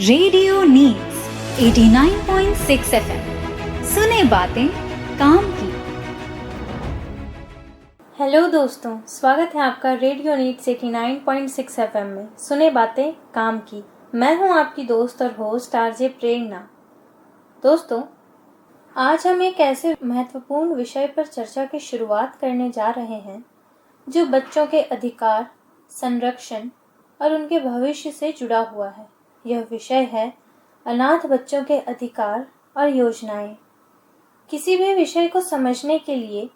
Radio needs 89.6 FM. सुने बातें काम की। हेलो दोस्तों, स्वागत है आपका रेडियो नीड्स 89.6 एफएम में सुने बातें काम की। मैं हूं आपकी दोस्त और होस्ट आरजे प्रेरणा। दोस्तों, आज हम एक ऐसे महत्वपूर्ण विषय पर चर्चा की शुरुआत करने जा रहे हैं जो बच्चों के अधिकार, संरक्षण और उनके भविष्य से जुड़ा हुआ है। यह विषय है अनाथ बच्चों के अधिकार और योजनाएं। किसी भी विषय को समझने के लिए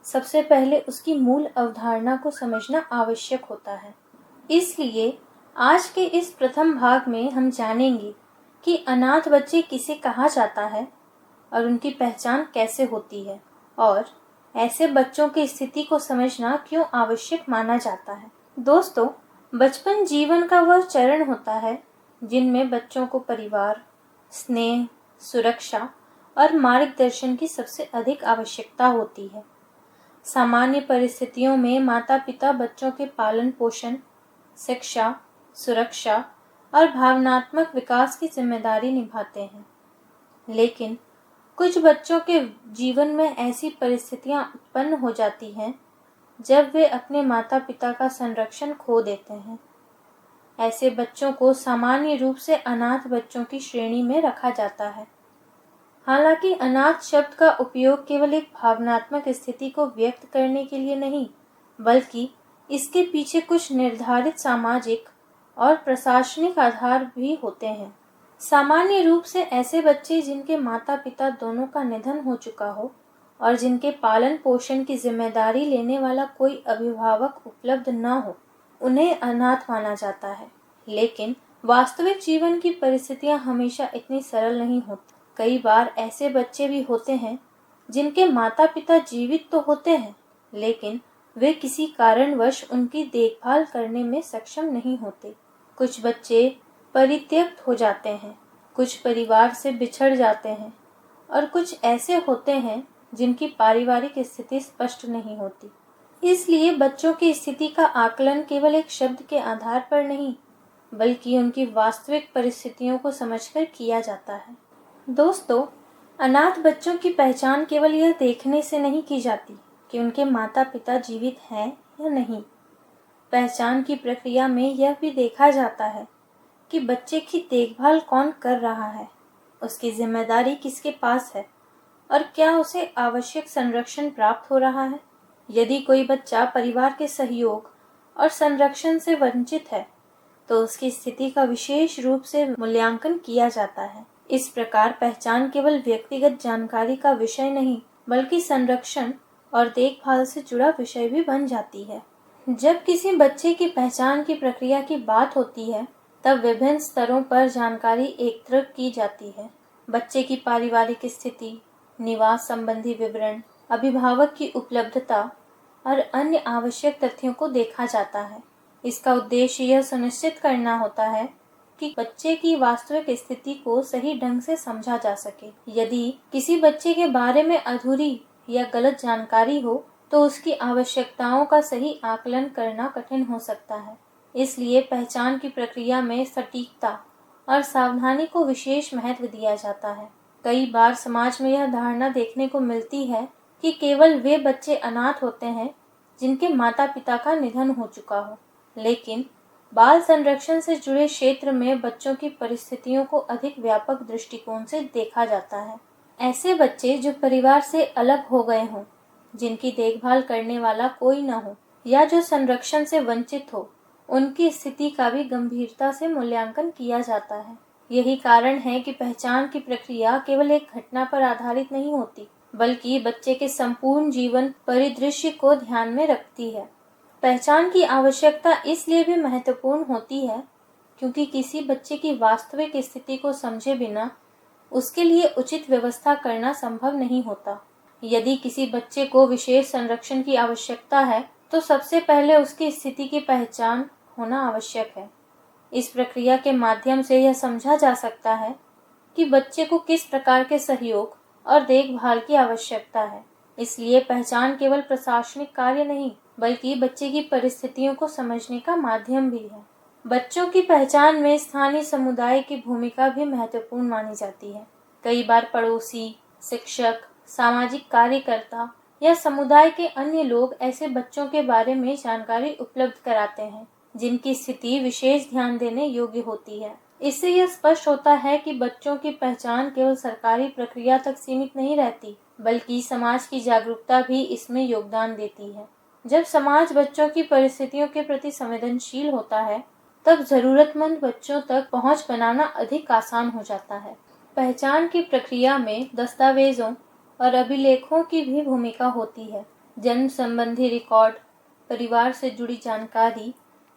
सबसे पहले उसकी मूल अवधारणा को समझना आवश्यक होता है। इसलिए आज के इस प्रथम भाग में हम जानेंगे कि अनाथ बच्चे किसे कहा जाता है और उनकी पहचान कैसे होती है, और ऐसे बच्चों की स्थिति को समझना क्यों आवश्यक माना जाता है। दोस्तों, बचपन जीवन का वह चरण होता है जिनमें बच्चों को परिवार, स्नेह, सुरक्षा और मार्गदर्शन की सबसे अधिक आवश्यकता होती है। सामान्य परिस्थितियों में माता-पिता बच्चों के पालन पोषण, शिक्षा, सुरक्षा और भावनात्मक विकास की जिम्मेदारी निभाते हैं। लेकिन कुछ बच्चों के जीवन में ऐसी परिस्थितियां उत्पन्न हो जाती हैं जब वे अपने माता-पिता का संरक्षण खो देते हैं। ऐसे बच्चों को सामान्य रूप से अनाथ बच्चों की श्रेणी में रखा जाता है। हालांकि अनाथ शब्द का उपयोग केवल एक भावनात्मक स्थिति को व्यक्त करने के लिए नहीं, बल्कि इसके पीछे कुछ निर्धारित सामाजिक और प्रशासनिक आधार भी होते हैं। सामान्य रूप से ऐसे बच्चे जिनके माता-पिता दोनों का निधन हो चुका हो और जिनके पालन पोषण की जिम्मेदारी लेने वाला कोई अभिभावक उपलब्ध न हो, उन्हें अनाथ माना जाता है। लेकिन वास्तविक जीवन की परिस्थितियां हमेशा इतनी सरल नहीं होती। कई बार ऐसे बच्चे भी होते हैं जिनके माता-पिता जीवित तो होते हैं, लेकिन वे किसी कारणवश उनकी देखभाल करने में सक्षम नहीं होते। कुछ बच्चे परित्यक्त हो जाते हैं, कुछ परिवार से बिछड़ जाते हैं और कुछ ऐसे होते हैं जिनकी पारिवारिक स्थिति स्पष्ट नहीं होती। इसलिए बच्चों की स्थिति का आकलन केवल एक शब्द के आधार पर नहीं, बल्कि उनकी वास्तविक परिस्थितियों को समझकर किया जाता है। दोस्तों, अनाथ बच्चों की पहचान केवल यह देखने से नहीं की जाती कि उनके माता-पिता जीवित हैं या नहीं। पहचान की प्रक्रिया में यह भी देखा जाता है कि बच्चे की देखभाल कौन कर रहा है, उसकी जिम्मेदारी किसके पास है और क्या उसे आवश्यक संरक्षण प्राप्त हो रहा है। यदि कोई बच्चा परिवार के सहयोग और संरक्षण से वंचित है, तो उसकी स्थिति का विशेष रूप से मूल्यांकन किया जाता है। इस प्रकार पहचान केवल व्यक्तिगत जानकारी का विषय नहीं, बल्कि संरक्षण और देखभाल से जुड़ा विषय भी बन जाती है। जब किसी बच्चे की पहचान की प्रक्रिया की बात होती है, तब विभिन्न स्तरों पर जानकारी एकत्रित की जाती है। बच्चे की पारिवारिक स्थिति, निवास संबंधी विवरण, अभिभावक की उपलब्धता और अन्य आवश्यक तथ्यों को देखा जाता है। इसका उद्देश्य यह सुनिश्चित करना होता है कि बच्चे की वास्तविक स्थिति को सही ढंग से समझा जा सके। यदि किसी बच्चे के बारे में अधूरी या गलत जानकारी हो, तो उसकी आवश्यकताओं का सही आकलन करना कठिन हो सकता है। इसलिए पहचान की प्रक्रिया में सटीकता और सावधानी को विशेष महत्व दिया जाता है। कई बार समाज में यह धारणा देखने को मिलती है कि केवल वे बच्चे अनाथ होते हैं जिनके माता-पिता का निधन हो चुका हो। लेकिन बाल संरक्षण से जुड़े क्षेत्र में बच्चों की परिस्थितियों को अधिक व्यापक दृष्टिकोण से देखा जाता है। ऐसे बच्चे जो परिवार से अलग हो गए हों, जिनकी देखभाल करने वाला कोई न हो या जो संरक्षण से वंचित हो, उनकी स्थिति का भी गंभीरता से मूल्यांकन किया जाता है। यही कारण है कि पहचान की प्रक्रिया केवल एक घटना पर आधारित नहीं होती, बल्कि बच्चे के संपूर्ण जीवन परिदृश्य को ध्यान में रखती है। पहचान की आवश्यकता इसलिए भी महत्वपूर्ण होती है क्योंकि किसी बच्चे की वास्तविक स्थिति को समझे बिना उसके लिए उचित व्यवस्था करना संभव नहीं होता। यदि किसी बच्चे को विशेष संरक्षण की आवश्यकता है, तो सबसे पहले उसकी स्थिति की पहचान होना आवश्यक है। इस प्रक्रिया के माध्यम से यह समझा जा सकता है कि बच्चे को किस प्रकार के सहयोग और देखभाल की आवश्यकता है। इसलिए पहचान केवल प्रशासनिक कार्य नहीं, बल्कि बच्चे की परिस्थितियों को समझने का माध्यम भी है। बच्चों की पहचान में स्थानीय समुदाय की भूमिका भी महत्वपूर्ण मानी जाती है। कई बार पड़ोसी, शिक्षक, सामाजिक कार्यकर्ता या समुदाय के अन्य लोग ऐसे बच्चों के बारे में जानकारी उपलब्ध कराते हैं जिनकी स्थिति विशेष ध्यान देने योग्य होती है। इससे यह स्पष्ट होता है कि बच्चों की पहचान केवल सरकारी प्रक्रिया तक सीमित नहीं रहती, बल्कि समाज की जागरूकता भी इसमें योगदान देती है। जब समाज बच्चों की परिस्थितियों के प्रति संवेदनशील होता है, तब जरूरतमंद बच्चों तक पहुंच बनाना अधिक आसान हो जाता है। पहचान की प्रक्रिया में दस्तावेजों और अभिलेखों की भी भूमिका होती है। जन्म संबंधी रिकॉर्ड, परिवार से जुड़ी जानकारी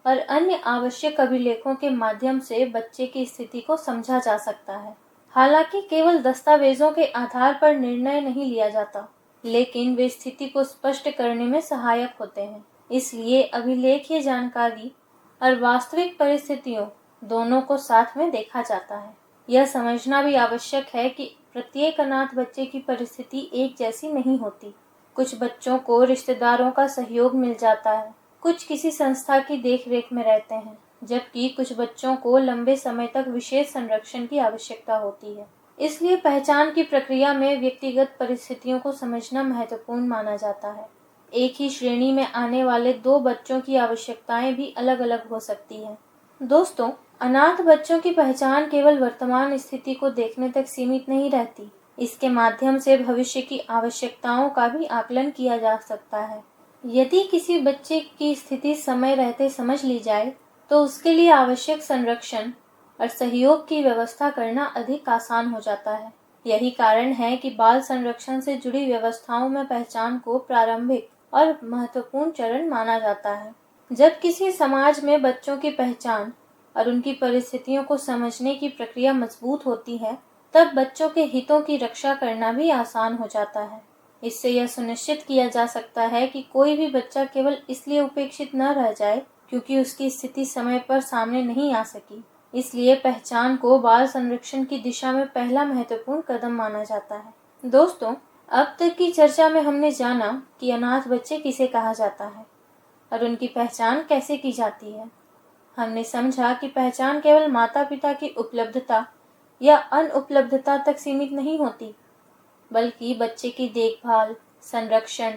और अन्य आवश्यक अभिलेखों के माध्यम से बच्चे की स्थिति को समझा जा सकता है। हालांकि केवल दस्तावेजों के आधार पर निर्णय नहीं लिया जाता, लेकिन वे स्थिति को स्पष्ट करने में सहायक होते हैं। इसलिए अभिलेखीय जानकारी और वास्तविक परिस्थितियों दोनों को साथ में देखा जाता है। यह समझना भी आवश्यक है कि प्रत्येक अनाथ बच्चे की परिस्थिति एक जैसी नहीं होती। कुछ बच्चों को रिश्तेदारों का सहयोग मिल जाता है, कुछ किसी संस्था की देखरेख में रहते हैं, जबकि कुछ बच्चों को लंबे समय तक विशेष संरक्षण की आवश्यकता होती है। इसलिए पहचान की प्रक्रिया में व्यक्तिगत परिस्थितियों को समझना महत्वपूर्ण माना जाता है। एक ही श्रेणी में आने वाले दो बच्चों की आवश्यकताएं भी अलग अलग हो सकती हैं। दोस्तों, अनाथ बच्चों की पहचान केवल वर्तमान स्थिति को देखने तक सीमित नहीं रहती। इसके माध्यम से भविष्य की आवश्यकताओं का भी आकलन किया जा सकता है। यदि किसी बच्चे की स्थिति समय रहते समझ ली जाए, तो उसके लिए आवश्यक संरक्षण और सहयोग की व्यवस्था करना अधिक आसान हो जाता है। यही कारण है कि बाल संरक्षण से जुड़ी व्यवस्थाओं में पहचान को प्रारंभिक और महत्वपूर्ण चरण माना जाता है। जब किसी समाज में बच्चों की पहचान और उनकी परिस्थितियों को समझने की प्रक्रिया मजबूत होती है, तब बच्चों के हितों की रक्षा करना भी आसान हो जाता है। इससे यह सुनिश्चित किया जा सकता है कि कोई भी बच्चा केवल इसलिए उपेक्षित न रह जाए क्योंकि उसकी स्थिति समय पर सामने नहीं आ सकी। इसलिए पहचान को बाल संरक्षण की दिशा में पहला महत्वपूर्ण कदम माना जाता है। दोस्तों, अब तक की चर्चा में हमने जाना कि अनाथ बच्चे किसे कहा जाता है और उनकी पहचान कैसे की जाती है। हमने समझा कि पहचान केवल माता पिता की उपलब्धता या अनुपलब्धता तक सीमित नहीं होती, बल्कि बच्चे की देखभाल, संरक्षण,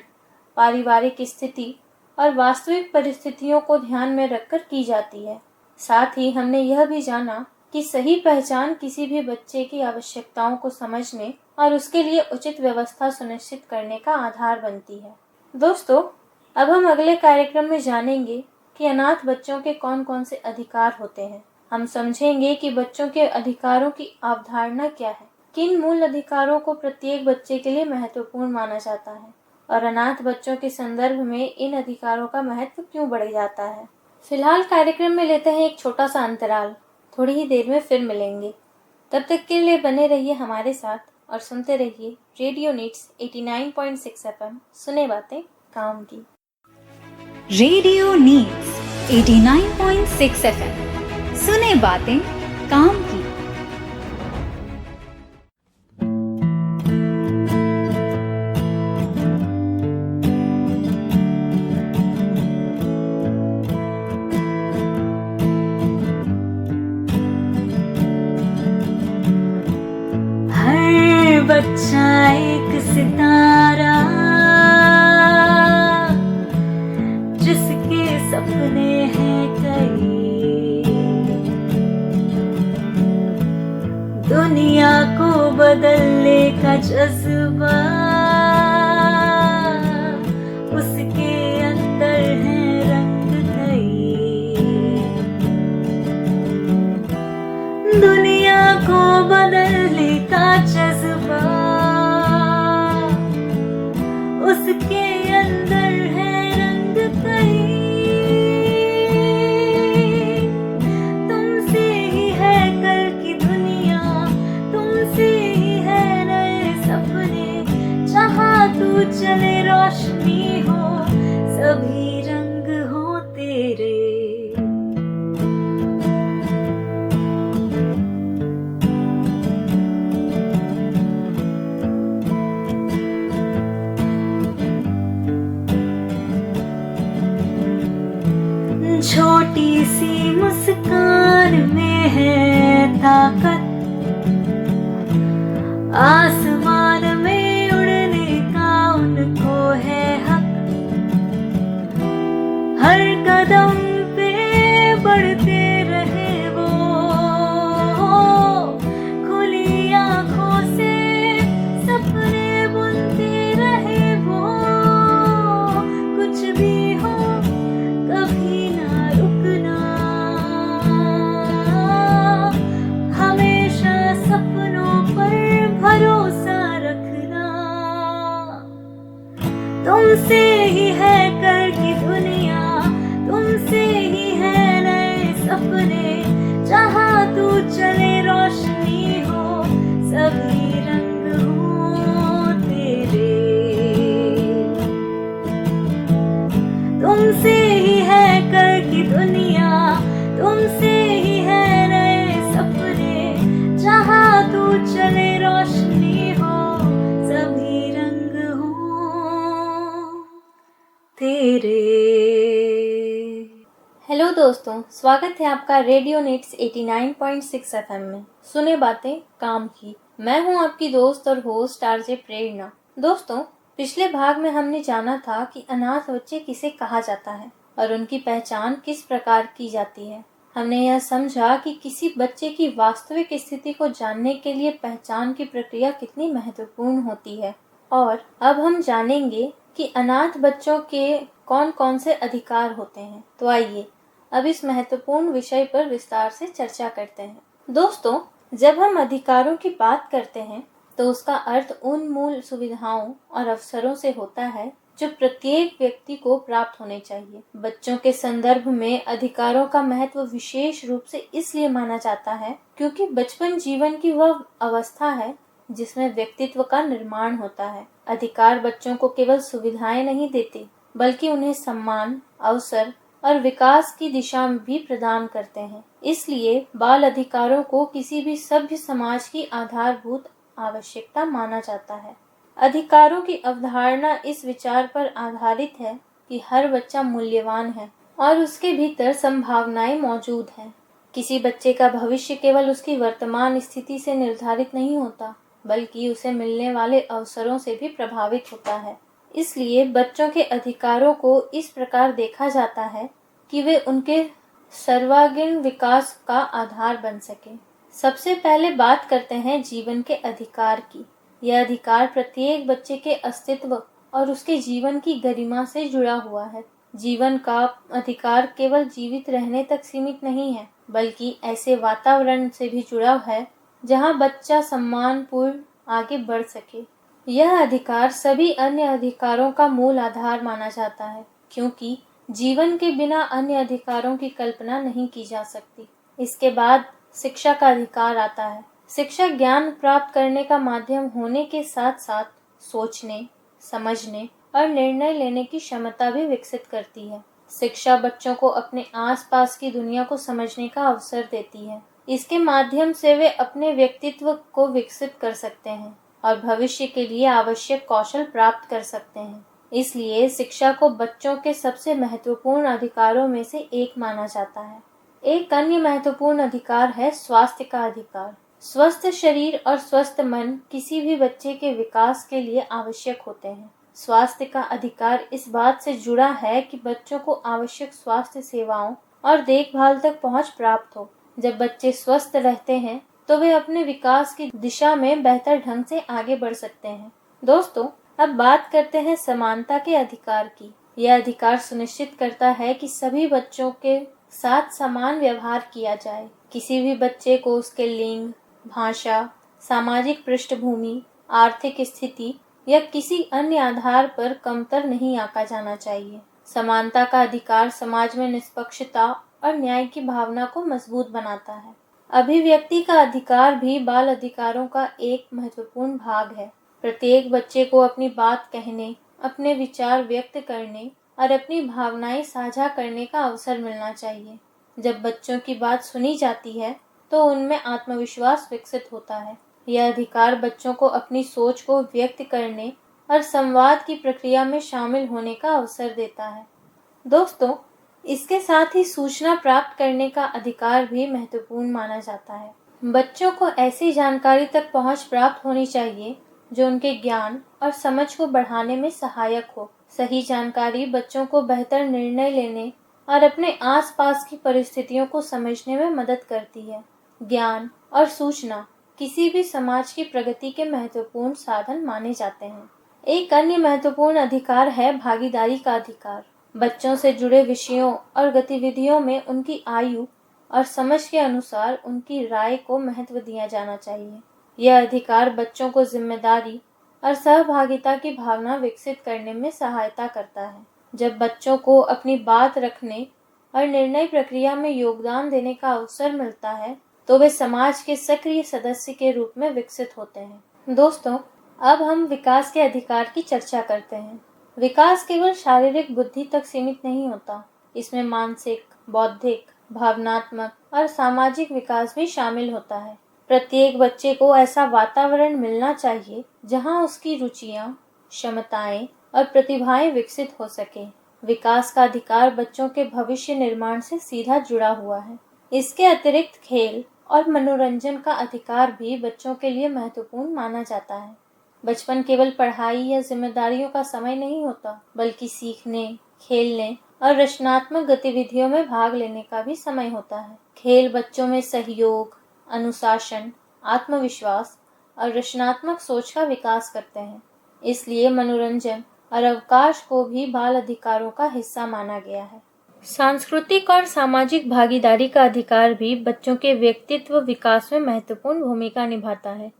पारिवारिक स्थिति और वास्तविक परिस्थितियों को ध्यान में रखकर की जाती है। साथ ही हमने यह भी जाना कि सही पहचान किसी भी बच्चे की आवश्यकताओं को समझने और उसके लिए उचित व्यवस्था सुनिश्चित करने का आधार बनती है। दोस्तों, अब हम अगले कार्यक्रम में जानेंगे कि अनाथ बच्चों के कौन कौन से अधिकार होते हैं। हम समझेंगे कि बच्चों के अधिकारों की अवधारणा क्या है, किन मूल अधिकारों को प्रत्येक बच्चे के लिए महत्वपूर्ण माना जाता है और अनाथ बच्चों के संदर्भ में इन अधिकारों का महत्व क्यों बढ़ जाता है। फिलहाल कार्यक्रम में लेते हैं एक छोटा सा अंतराल। थोड़ी ही देर में फिर मिलेंगे। तब तक के लिए बने रहिए हमारे साथ और सुनते रहिए रेडियो नीड्स 89.6 FM। सुने बातें काम की। Radio needs 89.6 FM। सुने बातें काम की। बच्चा एक सितारा जिसके सपने हैं कई, दुनिया को बदलने का जज्बा उसके अंदर है रंग कई, दुनिया को बदलने का जज्बा उसके अंदर है रंग कई, तुमसे ही है कल की दुनिया, तुमसे ही है नए सपने, जहाँ तू चले रोशनी हो, सभी रंग हो तेरे। छोटी सी मुस्कान ताकत, आसमान में उड़ने का उनको है हक, हर कदम पे बढ़ते रहे वो, खुली आंखों से सपने बुनते रहे वो, कुछ भी हो कभी ना रुकना, हमेशा सपनों पर भरोसा रखना, तुमसे ही है कल की दुनिया, तुमसे ही है नए सपने, जहाँ तू चले रोशनी हो, सभी रंग हो तेरे, तुमसे ही है कल की दुनिया, तुमसे ही है नए सपने, जहाँ तू चले रोशनी हो, सभी रंग हो तेरे। हेलो दोस्तों, स्वागत है आपका रेडियो नीड्स 89.6 एफएम में सुने बातें काम की। मैं हूं आपकी दोस्त और होस्ट आरजे प्रेरणा। दोस्तों, पिछले भाग में हमने जाना था कि अनाथ बच्चे किसे कहा जाता है और उनकी पहचान किस प्रकार की जाती है। हमने यह समझा कि किसी बच्चे की वास्तविक स्थिति को जानने के लिए पहचान की प्रक्रिया कितनी महत्वपूर्ण होती है। और अब हम जानेंगे कि अनाथ बच्चों के कौन कौन से अधिकार होते हैं। तो आइए अब इस महत्वपूर्ण विषय पर विस्तार से चर्चा करते हैं। दोस्तों, जब हम अधिकारों की बात करते हैं तो उसका अर्थ उन मूल सुविधाओं और अवसरों से होता है जो प्रत्येक व्यक्ति को प्राप्त होने चाहिए। बच्चों के संदर्भ में अधिकारों का महत्व विशेष रूप से इसलिए माना जाता है क्योंकि बचपन जीवन की वह अवस्था है जिसमें व्यक्तित्व का निर्माण होता है। अधिकार बच्चों को केवल सुविधाएं नहीं देते बल्कि उन्हें सम्मान, अवसर और विकास की दिशा में भी प्रदान करते हैं। इसलिए बाल अधिकारों को किसी भी सभ्य समाज की आधारभूत आवश्यकता माना जाता है। अधिकारों की अवधारणा इस विचार पर आधारित है कि हर बच्चा मूल्यवान है और उसके भीतर संभावनाएं मौजूद हैं। किसी बच्चे का भविष्य केवल उसकी वर्तमान स्थिति से निर्धारित नहीं होता बल्कि उसे मिलने वाले अवसरों से भी प्रभावित होता है। इसलिए बच्चों के अधिकारों को इस प्रकार देखा जाता है कि वे उनके सर्वांगीण विकास का आधार बन सके। सबसे पहले बात करते हैं जीवन के अधिकार की। यह अधिकार प्रत्येक बच्चे के अस्तित्व और उसके जीवन की गरिमा से जुड़ा हुआ है। जीवन का अधिकार केवल जीवित रहने तक सीमित नहीं है बल्कि ऐसे वातावरण से भी जुड़ा है जहां बच्चा सम्मानपूर्ण आगे बढ़ सके। यह अधिकार सभी अन्य अधिकारों का मूल आधार माना जाता है क्योंकि जीवन के बिना अन्य अधिकारों की कल्पना नहीं की जा सकती। इसके बाद शिक्षा का अधिकार आता है। शिक्षा ज्ञान प्राप्त करने का माध्यम होने के साथ साथ सोचने, समझने और निर्णय लेने की क्षमता भी विकसित करती है। शिक्षा बच्चों को अपने आसपास की दुनिया को समझने का अवसर देती है। इसके माध्यम से वे अपने व्यक्तित्व को विकसित कर सकते हैं और भविष्य के लिए आवश्यक कौशल प्राप्त कर सकते हैं। इसलिए शिक्षा को बच्चों के सबसे महत्वपूर्ण अधिकारों में से एक माना जाता है। एक अन्य महत्वपूर्ण अधिकार है स्वास्थ्य का अधिकार। स्वस्थ शरीर और स्वस्थ मन किसी भी बच्चे के विकास के लिए आवश्यक होते हैं। स्वास्थ्य का अधिकार इस बात से जुड़ा है कि बच्चों को आवश्यक स्वास्थ्य सेवाओं और देखभाल तक पहुंच प्राप्त हो। जब बच्चे स्वस्थ रहते हैं तो वे अपने विकास की दिशा में बेहतर ढंग से आगे बढ़ सकते हैं। दोस्तों, अब बात करते हैं समानता के अधिकार की। यह अधिकार सुनिश्चित करता है कि सभी बच्चों के साथ समान व्यवहार किया जाए। किसी भी बच्चे को उसके लिंग, भाषा, सामाजिक पृष्ठभूमि, आर्थिक स्थिति या किसी अन्य आधार पर कमतर नहीं आंका जाना चाहिए। समानता का अधिकार समाज में निष्पक्षता और न्याय की भावना को मजबूत बनाता है। अभिव्यक्ति का अधिकार भी बाल अधिकारों का एक महत्वपूर्ण भाग है। प्रत्येक बच्चे को अपनी बात कहने, अपने विचार व्यक्त करने और अपनी भावनाएं साझा करने का अवसर मिलना चाहिए। जब बच्चों की बात सुनी जाती है तो उनमें आत्मविश्वास विकसित होता है। यह अधिकार बच्चों को अपनी सोच को व्यक्त करने और संवाद की प्रक्रिया में शामिल होने का अवसर देता है। दोस्तों, इसके साथ ही सूचना प्राप्त करने का अधिकार भी महत्वपूर्ण माना जाता है। बच्चों को ऐसी जानकारी तक पहुंच प्राप्त होनी चाहिए जो उनके ज्ञान और समझ को बढ़ाने में सहायक हो। सही जानकारी बच्चों को बेहतर निर्णय लेने और अपने आसपास की परिस्थितियों को समझने में मदद करती है। ज्ञान और सूचना किसी भी समाज की प्रगति के महत्वपूर्ण साधन माने जाते हैं। एक अन्य महत्वपूर्ण अधिकार है भागीदारी का अधिकार। बच्चों से जुड़े विषयों और गतिविधियों में उनकी आयु और समझ के अनुसार उनकी राय को महत्व दिया जाना चाहिए। यह अधिकार बच्चों को जिम्मेदारी और सहभागिता की भावना विकसित करने में सहायता करता है। जब बच्चों को अपनी बात रखने और निर्णय प्रक्रिया में योगदान देने का अवसर मिलता है तो वे समाज के सक्रिय सदस्य के रूप में विकसित होते हैं। दोस्तों, अब हम विकास के अधिकार की चर्चा करते हैं। विकास केवल शारीरिक बुद्धि तक सीमित नहीं होता, इसमें मानसिक, बौद्धिक, भावनात्मक और सामाजिक विकास भी शामिल होता है। प्रत्येक बच्चे को ऐसा वातावरण मिलना चाहिए जहां उसकी रुचियां, क्षमताएं और प्रतिभाएं विकसित हो सके। विकास का अधिकार बच्चों के भविष्य निर्माण से सीधा जुड़ा हुआ है। इसके अतिरिक्त खेल और मनोरंजन का अधिकार भी बच्चों के लिए महत्वपूर्ण माना जाता है। बचपन केवल पढ़ाई या जिम्मेदारियों का समय नहीं होता, बल्कि सीखने, खेलने और रचनात्मक गतिविधियों में भाग लेने का भी समय होता है। खेल बच्चों में सहयोग, अनुशासन, आत्मविश्वास और रचनात्मक सोच का विकास करते हैं। इसलिए मनोरंजन और अवकाश को भी बाल अधिकारों का हिस्सा माना गया है। सांस्कृतिक और सामाजिक भागीदारी का अधिकार भी बच्चों के व्यक्तित्व विकास में महत्वपूर्ण भूमिका निभाता है।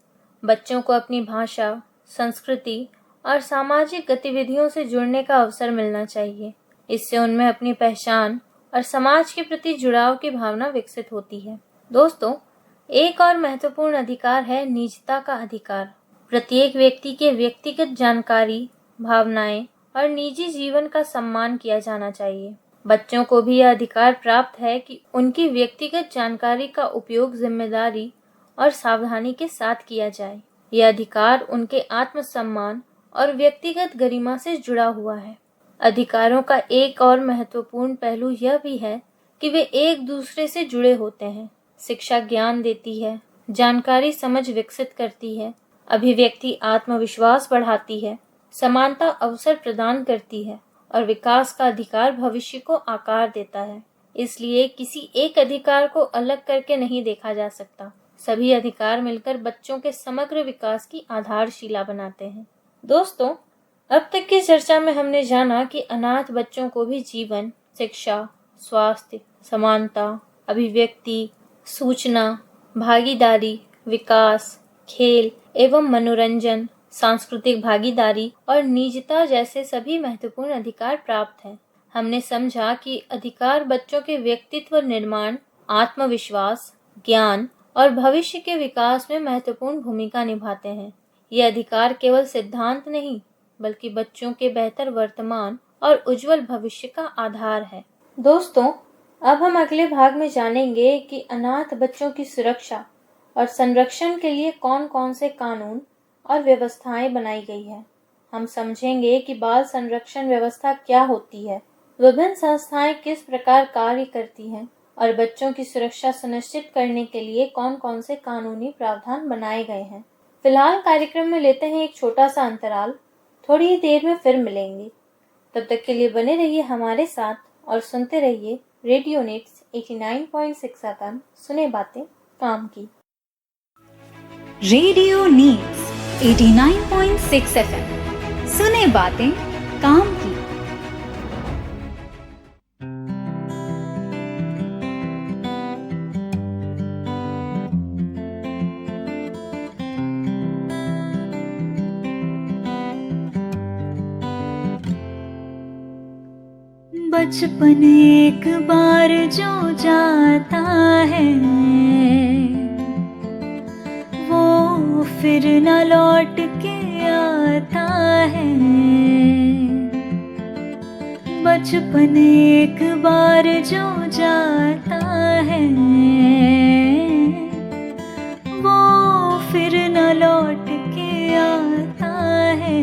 बच्चों को अपनी भाषा, संस्कृति और सामाजिक गतिविधियों से जुड़ने का अवसर मिलना चाहिए। इससे उनमें अपनी पहचान और समाज के प्रति जुड़ाव की भावना विकसित होती है। दोस्तों, एक और महत्वपूर्ण अधिकार है निजता का अधिकार। प्रत्येक व्यक्ति के व्यक्तिगत जानकारी, भावनाएं और निजी जीवन का सम्मान किया जाना चाहिए। बच्चों को भी यह अधिकार प्राप्त है कि उनकी व्यक्तिगत जानकारी का उपयोग जिम्मेदारी और सावधानी के साथ किया जाए। यह अधिकार उनके आत्मसम्मान और व्यक्तिगत गरिमा से जुड़ा हुआ है। अधिकारों का एक और महत्वपूर्ण पहलू यह भी है कि वे एक दूसरे से जुड़े होते हैं। शिक्षा ज्ञान देती है, जानकारी समझ विकसित करती है, अभिव्यक्ति आत्मविश्वास बढ़ाती है, समानता अवसर प्रदान करती है और विकास का अधिकार भविष्य को आकार देता है। इसलिए किसी एक अधिकार को अलग करके नहीं देखा जा सकता। सभी अधिकार मिलकर बच्चों के समग्र विकास की आधारशिला बनाते हैं। दोस्तों, अब तक की चर्चा में हमने जाना कि अनाथ बच्चों को भी जीवन, शिक्षा, स्वास्थ्य, समानता, अभिव्यक्ति, सूचना, भागीदारी, विकास, खेल एवं मनोरंजन, सांस्कृतिक भागीदारी और निजता जैसे सभी महत्वपूर्ण अधिकार प्राप्त हैं। हमने समझा कि अधिकार बच्चों के व्यक्तित्व निर्माण, आत्मविश्वास, ज्ञान और भविष्य के विकास में महत्वपूर्ण भूमिका निभाते हैं। ये अधिकार केवल सिद्धांत नहीं, बल्कि बच्चों के बेहतर वर्तमान और उज्जवल भविष्य का आधार है। दोस्तों, अब हम अगले भाग में जानेंगे कि अनाथ बच्चों की सुरक्षा और संरक्षण के लिए कौन कौन से कानून और व्यवस्थाएं बनाई गई है। हम समझेंगे कि बाल संरक्षण व्यवस्था क्या होती है, विभिन्न संस्थाएं किस प्रकार कार्य करती हैं और बच्चों की सुरक्षा सुनिश्चित करने के लिए कौन कौन से कानूनी प्रावधान बनाए गए हैं। फिलहाल कार्यक्रम में लेते हैं एक छोटा सा अंतराल। थोड़ी ही देर में फिर मिलेंगे। तब तक के लिए बने रहिए हमारे साथ और सुनते रहिए रेडियो नीड्स 89.6 FM। सुने बातें काम की। Radio needs 89.6 FM। सुने बातें काम की। बचपन एक बार जो जाता है वो फिर न लौट के आता है। बचपन एक बार जो जाता है वो फिर न लौट के आता है।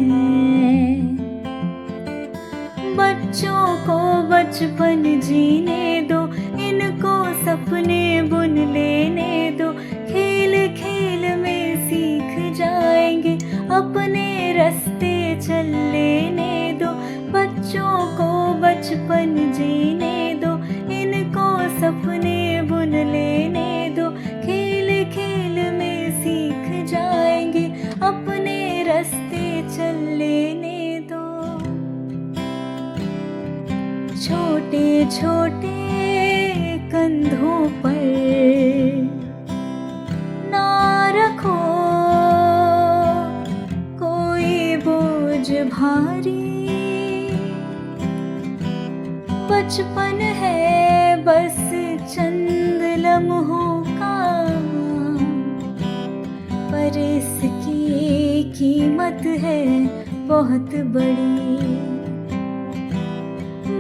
बच्चों को बचपन जीने दो, इनको सपने बुन लेने दो, खेल रास्ते चल लेने दो, बच्चों को बचपन जीने दो, इनको सपने बुन लेने दो, खेल खेल में सीख जाएंगे, अपने रास्ते चल लेने दो। छोटे छोटे कंधों पर ना रखो कोई बोझ भारी, बचपन है बस चंद लम्हों का, पर इसकी कीमत है बहुत बड़ी।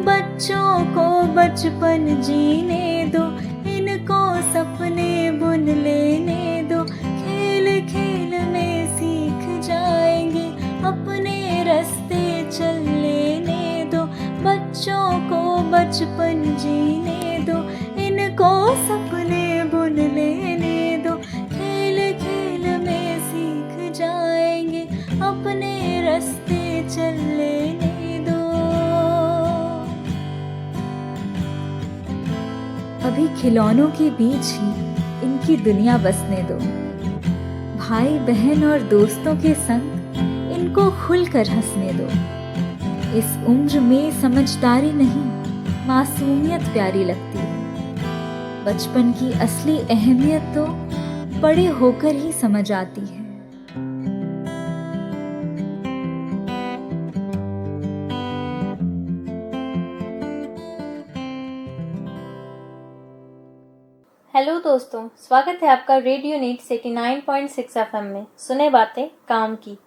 बच्चों को बचपन जीने दो, इनको सपने बुन लेने दो, खेल खेल में सीख जाएंगे, अपने रास्ते चल लेने दो, बच्चों को बचपन जीने दो, इनको सपने बुन लेने दो, खेल खेल में सीख जाएंगे, अपने रास्ते चल लेने दो। अभी खिलौनों के बीच ही इनकी दुनिया बसने दो, भाई बहन और दोस्तों के संग इनको खुलकर हंसने दो। इस उम्र में समझदारी नहीं, मासूमियत प्यारी लगती है। बचपन की असली अहमियत तो बड़े होकर ही समझ आती है। हेलो दोस्तों, स्वागत है आपका रेडियो नीड्स 89.6 एफएम में सुने बातें काम की।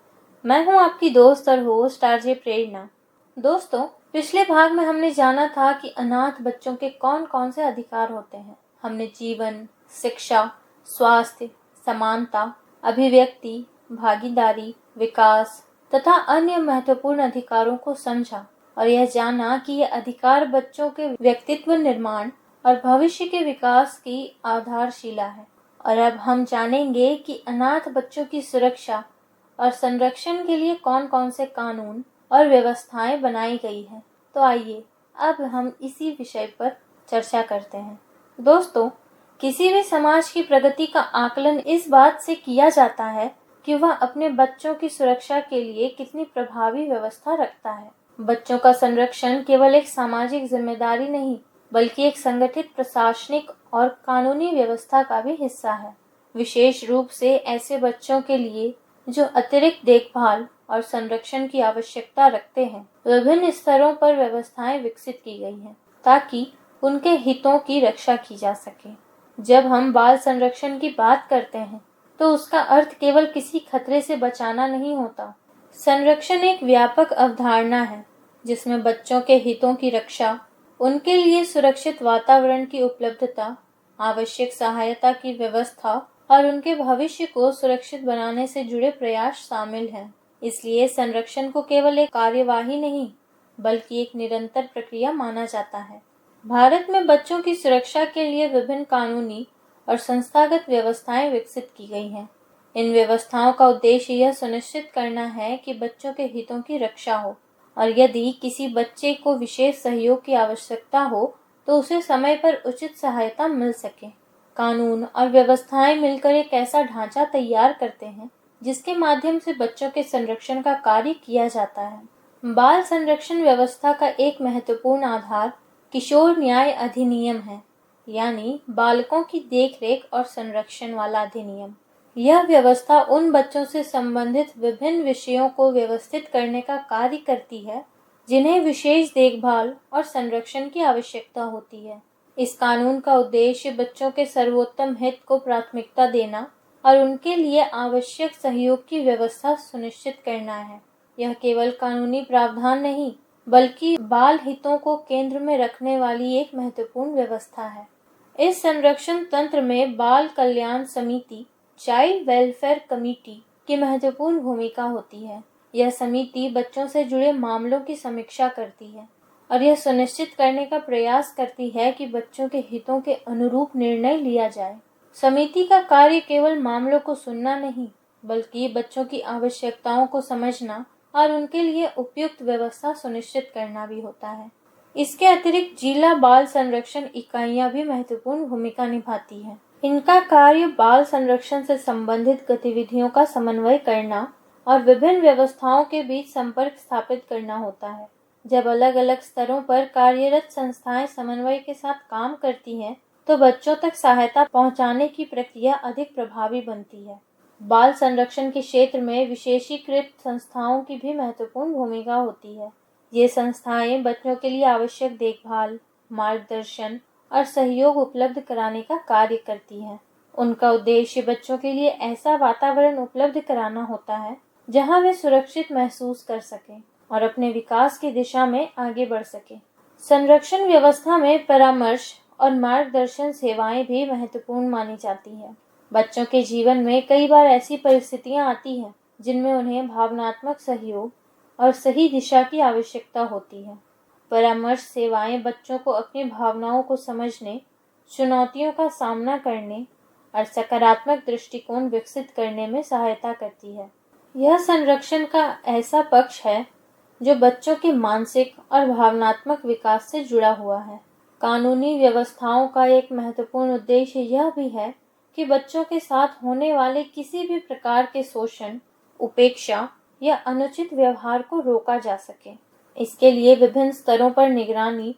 मैं हूं आपकी दोस्त और होस्ट आरजे प्रेरणा। दोस्तों, पिछले भाग में हमने जाना था कि अनाथ बच्चों के कौन कौन से अधिकार होते हैं। हमने जीवन, शिक्षा, स्वास्थ्य, समानता, अभिव्यक्ति, भागीदारी, विकास तथा अन्य महत्वपूर्ण अधिकारों को समझा और यह जाना कि ये अधिकार बच्चों के व्यक्तित्व निर्माण और भविष्य के विकास की आधारशिला है। और अब हम जानेंगे कि अनाथ बच्चों की सुरक्षा और संरक्षण के लिए कौन कौन से कानून और व्यवस्थाएं बनाई गई हैं। तो आइए अब हम इसी विषय पर चर्चा करते हैं। दोस्तों, किसी भी समाज की प्रगति का आकलन इस बात से किया जाता है कि वह अपने बच्चों की सुरक्षा के लिए कितनी प्रभावी व्यवस्था रखता है। बच्चों का संरक्षण केवल एक सामाजिक जिम्मेदारी नहीं, बल्कि एक संगठित प्रशासनिक और कानूनी व्यवस्था का भी हिस्सा है। विशेष रूप से ऐसे बच्चों के लिए जो अतिरिक्त देखभाल और संरक्षण की आवश्यकता रखते हैं, विभिन्न स्तरों पर व्यवस्थाएं विकसित की गई हैं ताकि उनके हितों की रक्षा की जा सके। जब हम बाल संरक्षण की बात करते हैं तो उसका अर्थ केवल किसी खतरे से बचाना नहीं होता। संरक्षण एक व्यापक अवधारणा है जिसमें बच्चों के हितों की रक्षा, उनके लिए सुरक्षित वातावरण की उपलब्धता, आवश्यक सहायता की व्यवस्था और उनके भविष्य को सुरक्षित बनाने से जुड़े प्रयास शामिल हैं। इसलिए संरक्षण को केवल एक कार्यवाही नहीं, बल्कि एक निरंतर प्रक्रिया माना जाता है। भारत में बच्चों की सुरक्षा के लिए विभिन्न कानूनी और संस्थागत व्यवस्थाएं विकसित की गई हैं। इन व्यवस्थाओं का उद्देश्य यह सुनिश्चित करना है कि बच्चों के हितों की रक्षा हो और यदि किसी बच्चे को विशेष सहयोग की आवश्यकता हो तो उसे समय पर उचित सहायता मिल सके। कानून और व्यवस्थाएं मिलकर एक ऐसा ढांचा तैयार करते हैं जिसके माध्यम से बच्चों के संरक्षण का कार्य किया जाता है। बाल संरक्षण व्यवस्था का एक महत्वपूर्ण आधार किशोर न्याय अधिनियम है, यानी बालकों की देखरेख और संरक्षण वाला अधिनियम। यह व्यवस्था उन बच्चों से संबंधित विभिन्न विषयों को व्यवस्थित करने का कार्य करती है जिन्हें विशेष देखभाल और संरक्षण की आवश्यकता होती है। इस कानून का उद्देश्य बच्चों के सर्वोत्तम हित को प्राथमिकता देना और उनके लिए आवश्यक सहयोग की व्यवस्था सुनिश्चित करना है। यह केवल कानूनी प्रावधान नहीं, बल्कि बाल हितों को केंद्र में रखने वाली एक महत्वपूर्ण व्यवस्था है। इस संरक्षण तंत्र में बाल कल्याण समिति, चाइल्ड वेलफेयर कमेटी की महत्वपूर्ण भूमिका होती है। यह समिति बच्चों से जुड़े मामलों की समीक्षा करती है और यह सुनिश्चित करने का प्रयास करती है कि बच्चों के हितों के अनुरूप निर्णय लिया जाए। समिति का कार्य केवल मामलों को सुनना नहीं, बल्कि बच्चों की आवश्यकताओं को समझना और उनके लिए उपयुक्त व्यवस्था सुनिश्चित करना भी होता है। इसके अतिरिक्त जिला बाल संरक्षण इकाइयां भी महत्वपूर्ण भूमिका निभाती हैं। इनका कार्य बाल संरक्षण से संबंधित गतिविधियों का समन्वय करना और विभिन्न व्यवस्थाओं के बीच संपर्क स्थापित करना होता है। जब अलग अलग स्तरों पर कार्यरत संस्थाएं समन्वय के साथ काम करती हैं, तो बच्चों तक सहायता पहुंचाने की प्रक्रिया अधिक प्रभावी बनती है। बाल संरक्षण के क्षेत्र में विशेषीकृत संस्थाओं की भी महत्वपूर्ण भूमिका होती है। ये संस्थाएं बच्चों के लिए आवश्यक देखभाल, मार्गदर्शन और सहयोग उपलब्ध कराने का कार्य करती हैं। उनका उद्देश्य बच्चों के लिए ऐसा वातावरण उपलब्ध कराना होता है जहां वे सुरक्षित महसूस कर सकें और अपने विकास की दिशा में आगे बढ़ सकें। संरक्षण व्यवस्था में परामर्श और मार्गदर्शन सेवाएं भी महत्वपूर्ण मानी जाती हैं। बच्चों के जीवन में कई बार ऐसी परिस्थितियां आती हैं जिनमें उन्हें भावनात्मक सहयोग और सही दिशा की आवश्यकता होती है। परामर्श सेवाएं बच्चों को अपनी भावनाओं को समझने, चुनौतियों का सामना करने और सकारात्मक दृष्टिकोण विकसित करने में सहायता करती है। यह संरक्षण का ऐसा पक्ष है जो बच्चों के मानसिक और भावनात्मक विकास से जुड़ा हुआ है। कानूनी व्यवस्थाओं का एक महत्वपूर्ण उद्देश्य यह भी है कि बच्चों के साथ होने वाले किसी भी प्रकार के शोषण, उपेक्षा या अनुचित व्यवहार को रोका जा सके। इसके लिए विभिन्न स्तरों पर निगरानी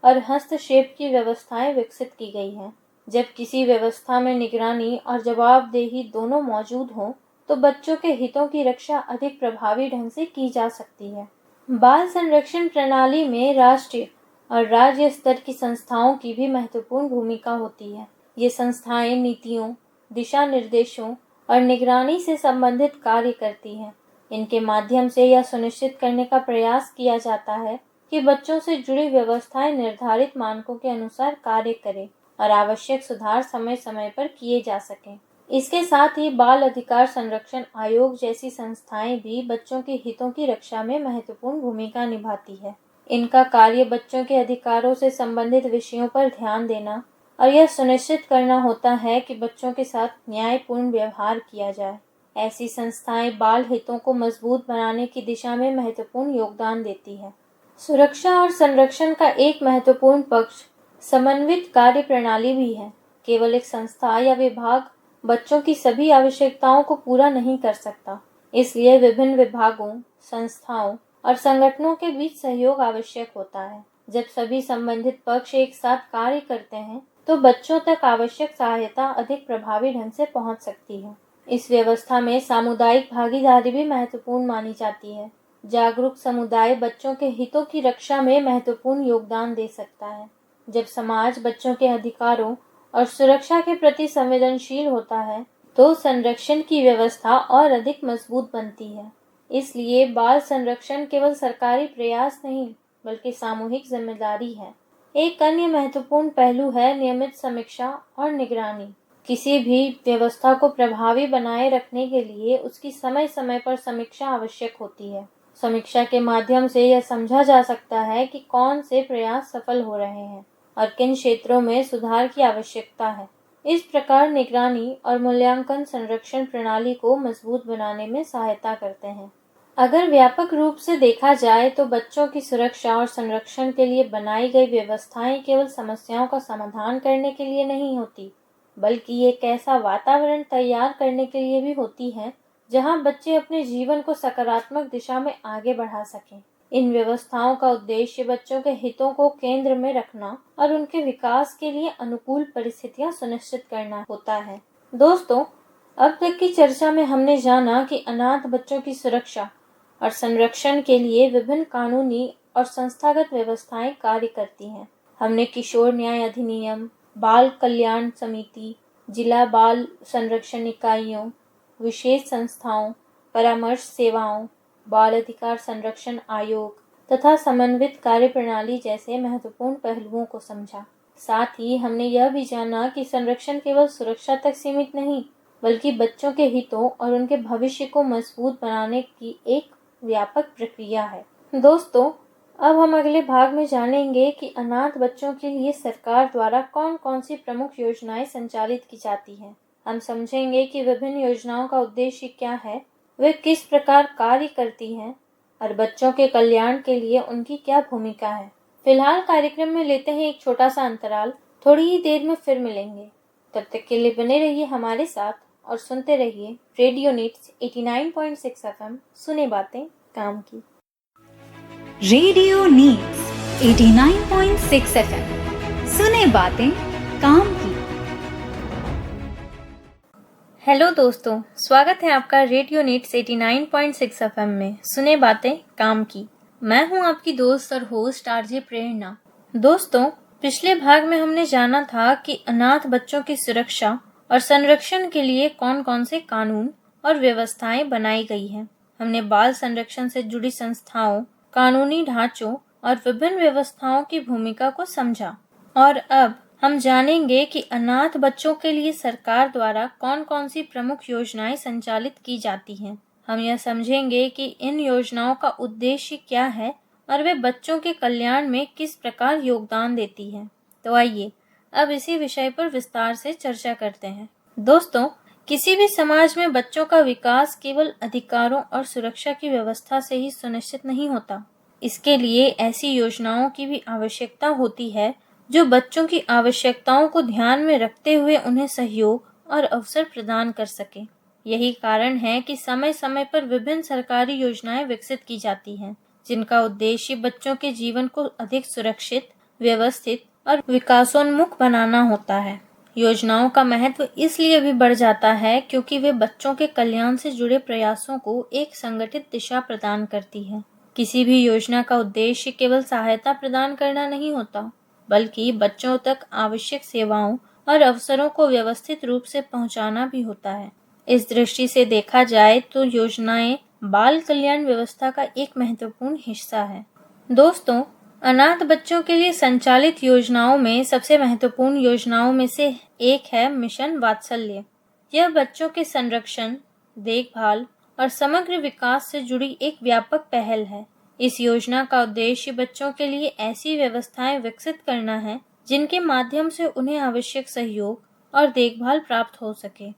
और हस्तक्षेप की व्यवस्थाएं विकसित की गई हैं। जब किसी व्यवस्था में निगरानी और जवाबदेही दोनों मौजूद हों, तो बच्चों के हितों की रक्षा अधिक प्रभावी ढंग से की जा सकती है। बाल संरक्षण प्रणाली में राष्ट्रीय और राज्य स्तर की संस्थाओं की भी महत्वपूर्ण भूमिका होती है। ये संस्थाएं नीतियों, दिशा निर्देशों और निगरानी से संबंधित कार्य करती हैं। इनके माध्यम से यह सुनिश्चित करने का प्रयास किया जाता है कि बच्चों से जुड़ी व्यवस्थाएं निर्धारित मानकों के अनुसार कार्य करें और आवश्यक सुधार समय समय पर किए जा सकें। इसके साथ ही बाल अधिकार संरक्षण आयोग जैसी संस्थाएं भी बच्चों के हितों की रक्षा में महत्वपूर्ण भूमिका निभाती है। इनका कार्य बच्चों के अधिकारों से संबंधित विषयों पर ध्यान देना और यह सुनिश्चित करना होता है कि बच्चों के साथ न्यायपूर्ण व्यवहार किया जाए। ऐसी संस्थाएं बाल हितों को मजबूत बनाने की दिशा में महत्वपूर्ण योगदान देती है। सुरक्षा और संरक्षण का एक महत्वपूर्ण पक्ष समन्वित कार्य प्रणाली भी है। केवल एक संस्था या विभाग बच्चों की सभी आवश्यकताओं को पूरा नहीं कर सकता। इसलिए विभिन्न विभागों, संस्थाओं और संगठनों के बीच सहयोग आवश्यक होता है। जब सभी संबंधित पक्ष एक साथ कार्य करते हैं, तो बच्चों तक आवश्यक सहायता अधिक प्रभावी ढंग से पहुंच सकती है। इस व्यवस्था में सामुदायिक भागीदारी भी महत्वपूर्ण मानी जाती है। जागरूक समुदाय बच्चों के हितों की रक्षा में महत्वपूर्ण योगदान दे सकता है। जब समाज बच्चों के अधिकारों और सुरक्षा के प्रति संवेदनशील होता है, तो संरक्षण की व्यवस्था और अधिक मजबूत बनती है। इसलिए बाल संरक्षण केवल सरकारी प्रयास नहीं, बल्कि सामूहिक जिम्मेदारी है। एक अन्य महत्वपूर्ण पहलू है नियमित समीक्षा और निगरानी। किसी भी व्यवस्था को प्रभावी बनाए रखने के लिए उसकी समय समय पर समीक्षा आवश्यक होती है। समीक्षा के माध्यम से यह समझा जा सकता है कि कौन से प्रयास सफल हो रहे हैं और किन क्षेत्रों में सुधार की आवश्यकता है। इस प्रकार निगरानी और मूल्यांकन संरक्षण प्रणाली को मजबूत बनाने में सहायता करते हैं। अगर व्यापक रूप से देखा जाए तो बच्चों की सुरक्षा और संरक्षण के लिए बनाई गई व्यवस्थाएं केवल समस्याओं का समाधान करने के लिए नहीं होती, बल्कि एक ऐसा वातावरण तैयार करने के लिए भी होती है जहां बच्चे अपने जीवन को सकारात्मक दिशा में आगे बढ़ा सकें। इन व्यवस्थाओं का उद्देश्य बच्चों के हितों को केंद्र में रखना और उनके विकास के लिए अनुकूल परिस्थितियां सुनिश्चित करना होता है। दोस्तों, अब तक की चर्चा में हमने जाना कि अनाथ बच्चों की सुरक्षा और संरक्षण के लिए विभिन्न कानूनी और संस्थागत व्यवस्थाएं कार्य करती हैं। हमने किशोर न्याय अधिनियम, बाल कल्याण समिति, जिला बाल संरक्षण इकाइयों, विशेष संस्थाओं, परामर्श सेवाओं, बाल अधिकार संरक्षण आयोग तथा समन्वित कार्यप्रणाली जैसे महत्वपूर्ण पहलुओं को समझा। साथ ही हमने यह भी जाना कि संरक्षण केवल सुरक्षा तक सीमित नहीं, बल्कि बच्चों के हितों और उनके भविष्य को मजबूत बनाने की एक व्यापक प्रक्रिया है। दोस्तों, अब हम अगले भाग में जानेंगे कि अनाथ बच्चों के लिए सरकार द्वारा कौन कौन सी प्रमुख योजनाएं संचालित की जाती हैं। हम समझेंगे कि विभिन्न योजनाओं का उद्देश्य क्या है, वे किस प्रकार कार्य करती हैं और बच्चों के कल्याण के लिए उनकी क्या भूमिका है। फिलहाल कार्यक्रम में लेते हैं एक छोटा सा अंतराल, थोड़ी ही देर में फिर मिलेंगे। तब तक के लिए बने रहिए हमारे साथ और सुनते रहिए रेडियो नीड्स 89.6 FM, सुने बातें काम की। रेडियो नीड्स 89.6 FM, सुने बातें काम की। हेलो दोस्तों, स्वागत है आपका रेडियो नीड्स 89.6 FM में सुने बातें काम की। मैं हूं आपकी दोस्त और होस्ट आरजे प्रेरणा। दोस्तों, पिछले भाग में हमने जाना था कि अनाथ बच्चों की सुरक्षा और संरक्षण के लिए कौन कौन से कानून और व्यवस्थाएं बनाई गई हैं। हमने बाल संरक्षण से जुड़ी संस्थाओं, कानूनी ढांचों और विभिन्न व्यवस्थाओं की भूमिका को समझा। और अब हम जानेंगे कि अनाथ बच्चों के लिए सरकार द्वारा कौन कौन सी प्रमुख योजनाएं संचालित की जाती हैं। हम यह समझेंगे कि इन योजनाओं का उद्देश्य क्या है और वे बच्चों के कल्याण में किस प्रकार योगदान देती हैं। तो आइए अब इसी विषय पर विस्तार से चर्चा करते हैं। दोस्तों, किसी भी समाज में बच्चों का विकास केवल अधिकारों और सुरक्षा की व्यवस्था से ही सुनिश्चित नहीं होता। इसके लिए ऐसी योजनाओं की भी आवश्यकता होती है जो बच्चों की आवश्यकताओं को ध्यान में रखते हुए उन्हें सहयोग और अवसर प्रदान कर सके। यही कारण है कि समय समय पर विभिन्न सरकारी योजनाएं विकसित की जाती हैं, जिनका उद्देश्य बच्चों के जीवन को अधिक सुरक्षित, व्यवस्थित और विकासोन्मुख बनाना होता है। योजनाओं का महत्व इसलिए भी बढ़ जाता है क्योंकि वे बच्चों के कल्याण से जुड़े प्रयासों को एक संगठित दिशा प्रदान करती है। किसी भी योजना का उद्देश्य केवल सहायता प्रदान करना नहीं होता, बल्कि बच्चों तक आवश्यक सेवाओं और अवसरों को व्यवस्थित रूप से पहुंचाना भी होता है। इस दृष्टि से देखा जाए तो योजनाएं बाल कल्याण व्यवस्था का एक महत्वपूर्ण हिस्सा है। दोस्तों, अनाथ बच्चों के लिए संचालित योजनाओं में सबसे महत्वपूर्ण योजनाओं में से एक है मिशन वात्सल्य। यह बच्चों के संरक्षण, देखभाल और समग्र विकास से जुड़ी एक व्यापक पहल है। इस योजना का उद्देश्य बच्चों के लिए ऐसी व्यवस्थाएं विकसित करना है जिनके माध्यम से उन्हें आवश्यक सहयोग और देखभाल प्राप्त हो सके।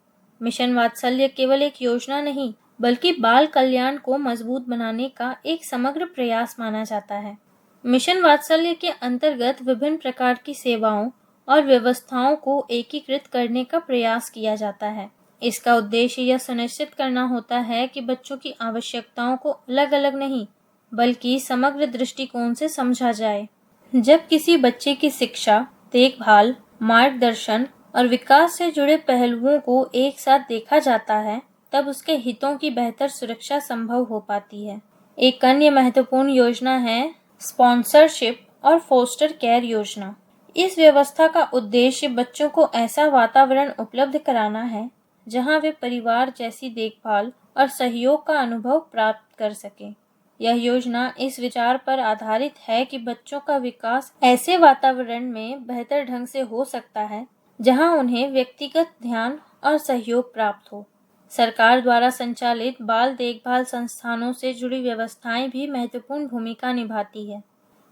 मिशन वात्सल्य केवल एक योजना नहीं, बल्कि बाल कल्याण को मजबूत बनाने का एक समग्र प्रयास माना जाता है। मिशन वात्सल्य के अंतर्गत विभिन्न प्रकार की सेवाओं और व्यवस्थाओं को एकीकृत करने का प्रयास किया जाता है। इसका उद्देश्य यह सुनिश्चित करना होता है कि बच्चों की आवश्यकताओं को अलग अलग नहीं, बल्कि समग्र दृष्टिकोण से समझा जाए। जब किसी बच्चे की शिक्षा, देखभाल, मार्गदर्शन और विकास से जुड़े पहलुओं को एक साथ देखा जाता है, तब उसके हितों की बेहतर सुरक्षा संभव हो पाती है। एक अन्य महत्वपूर्ण योजना है स्पॉन्सरशिप और फोस्टर केयर योजना। इस व्यवस्था का उद्देश्य बच्चों को ऐसा वातावरण उपलब्ध कराना है जहां वे परिवार जैसी देखभाल और सहयोग का अनुभव प्राप्त कर सकें। यह योजना इस विचार पर आधारित है कि बच्चों का विकास ऐसे वातावरण में बेहतर ढंग से हो सकता है जहां उन्हें व्यक्तिगत ध्यान और सहयोग प्राप्त हो। सरकार द्वारा संचालित बाल देखभाल संस्थानों से जुड़ी व्यवस्थाएं भी महत्वपूर्ण भूमिका निभाती है।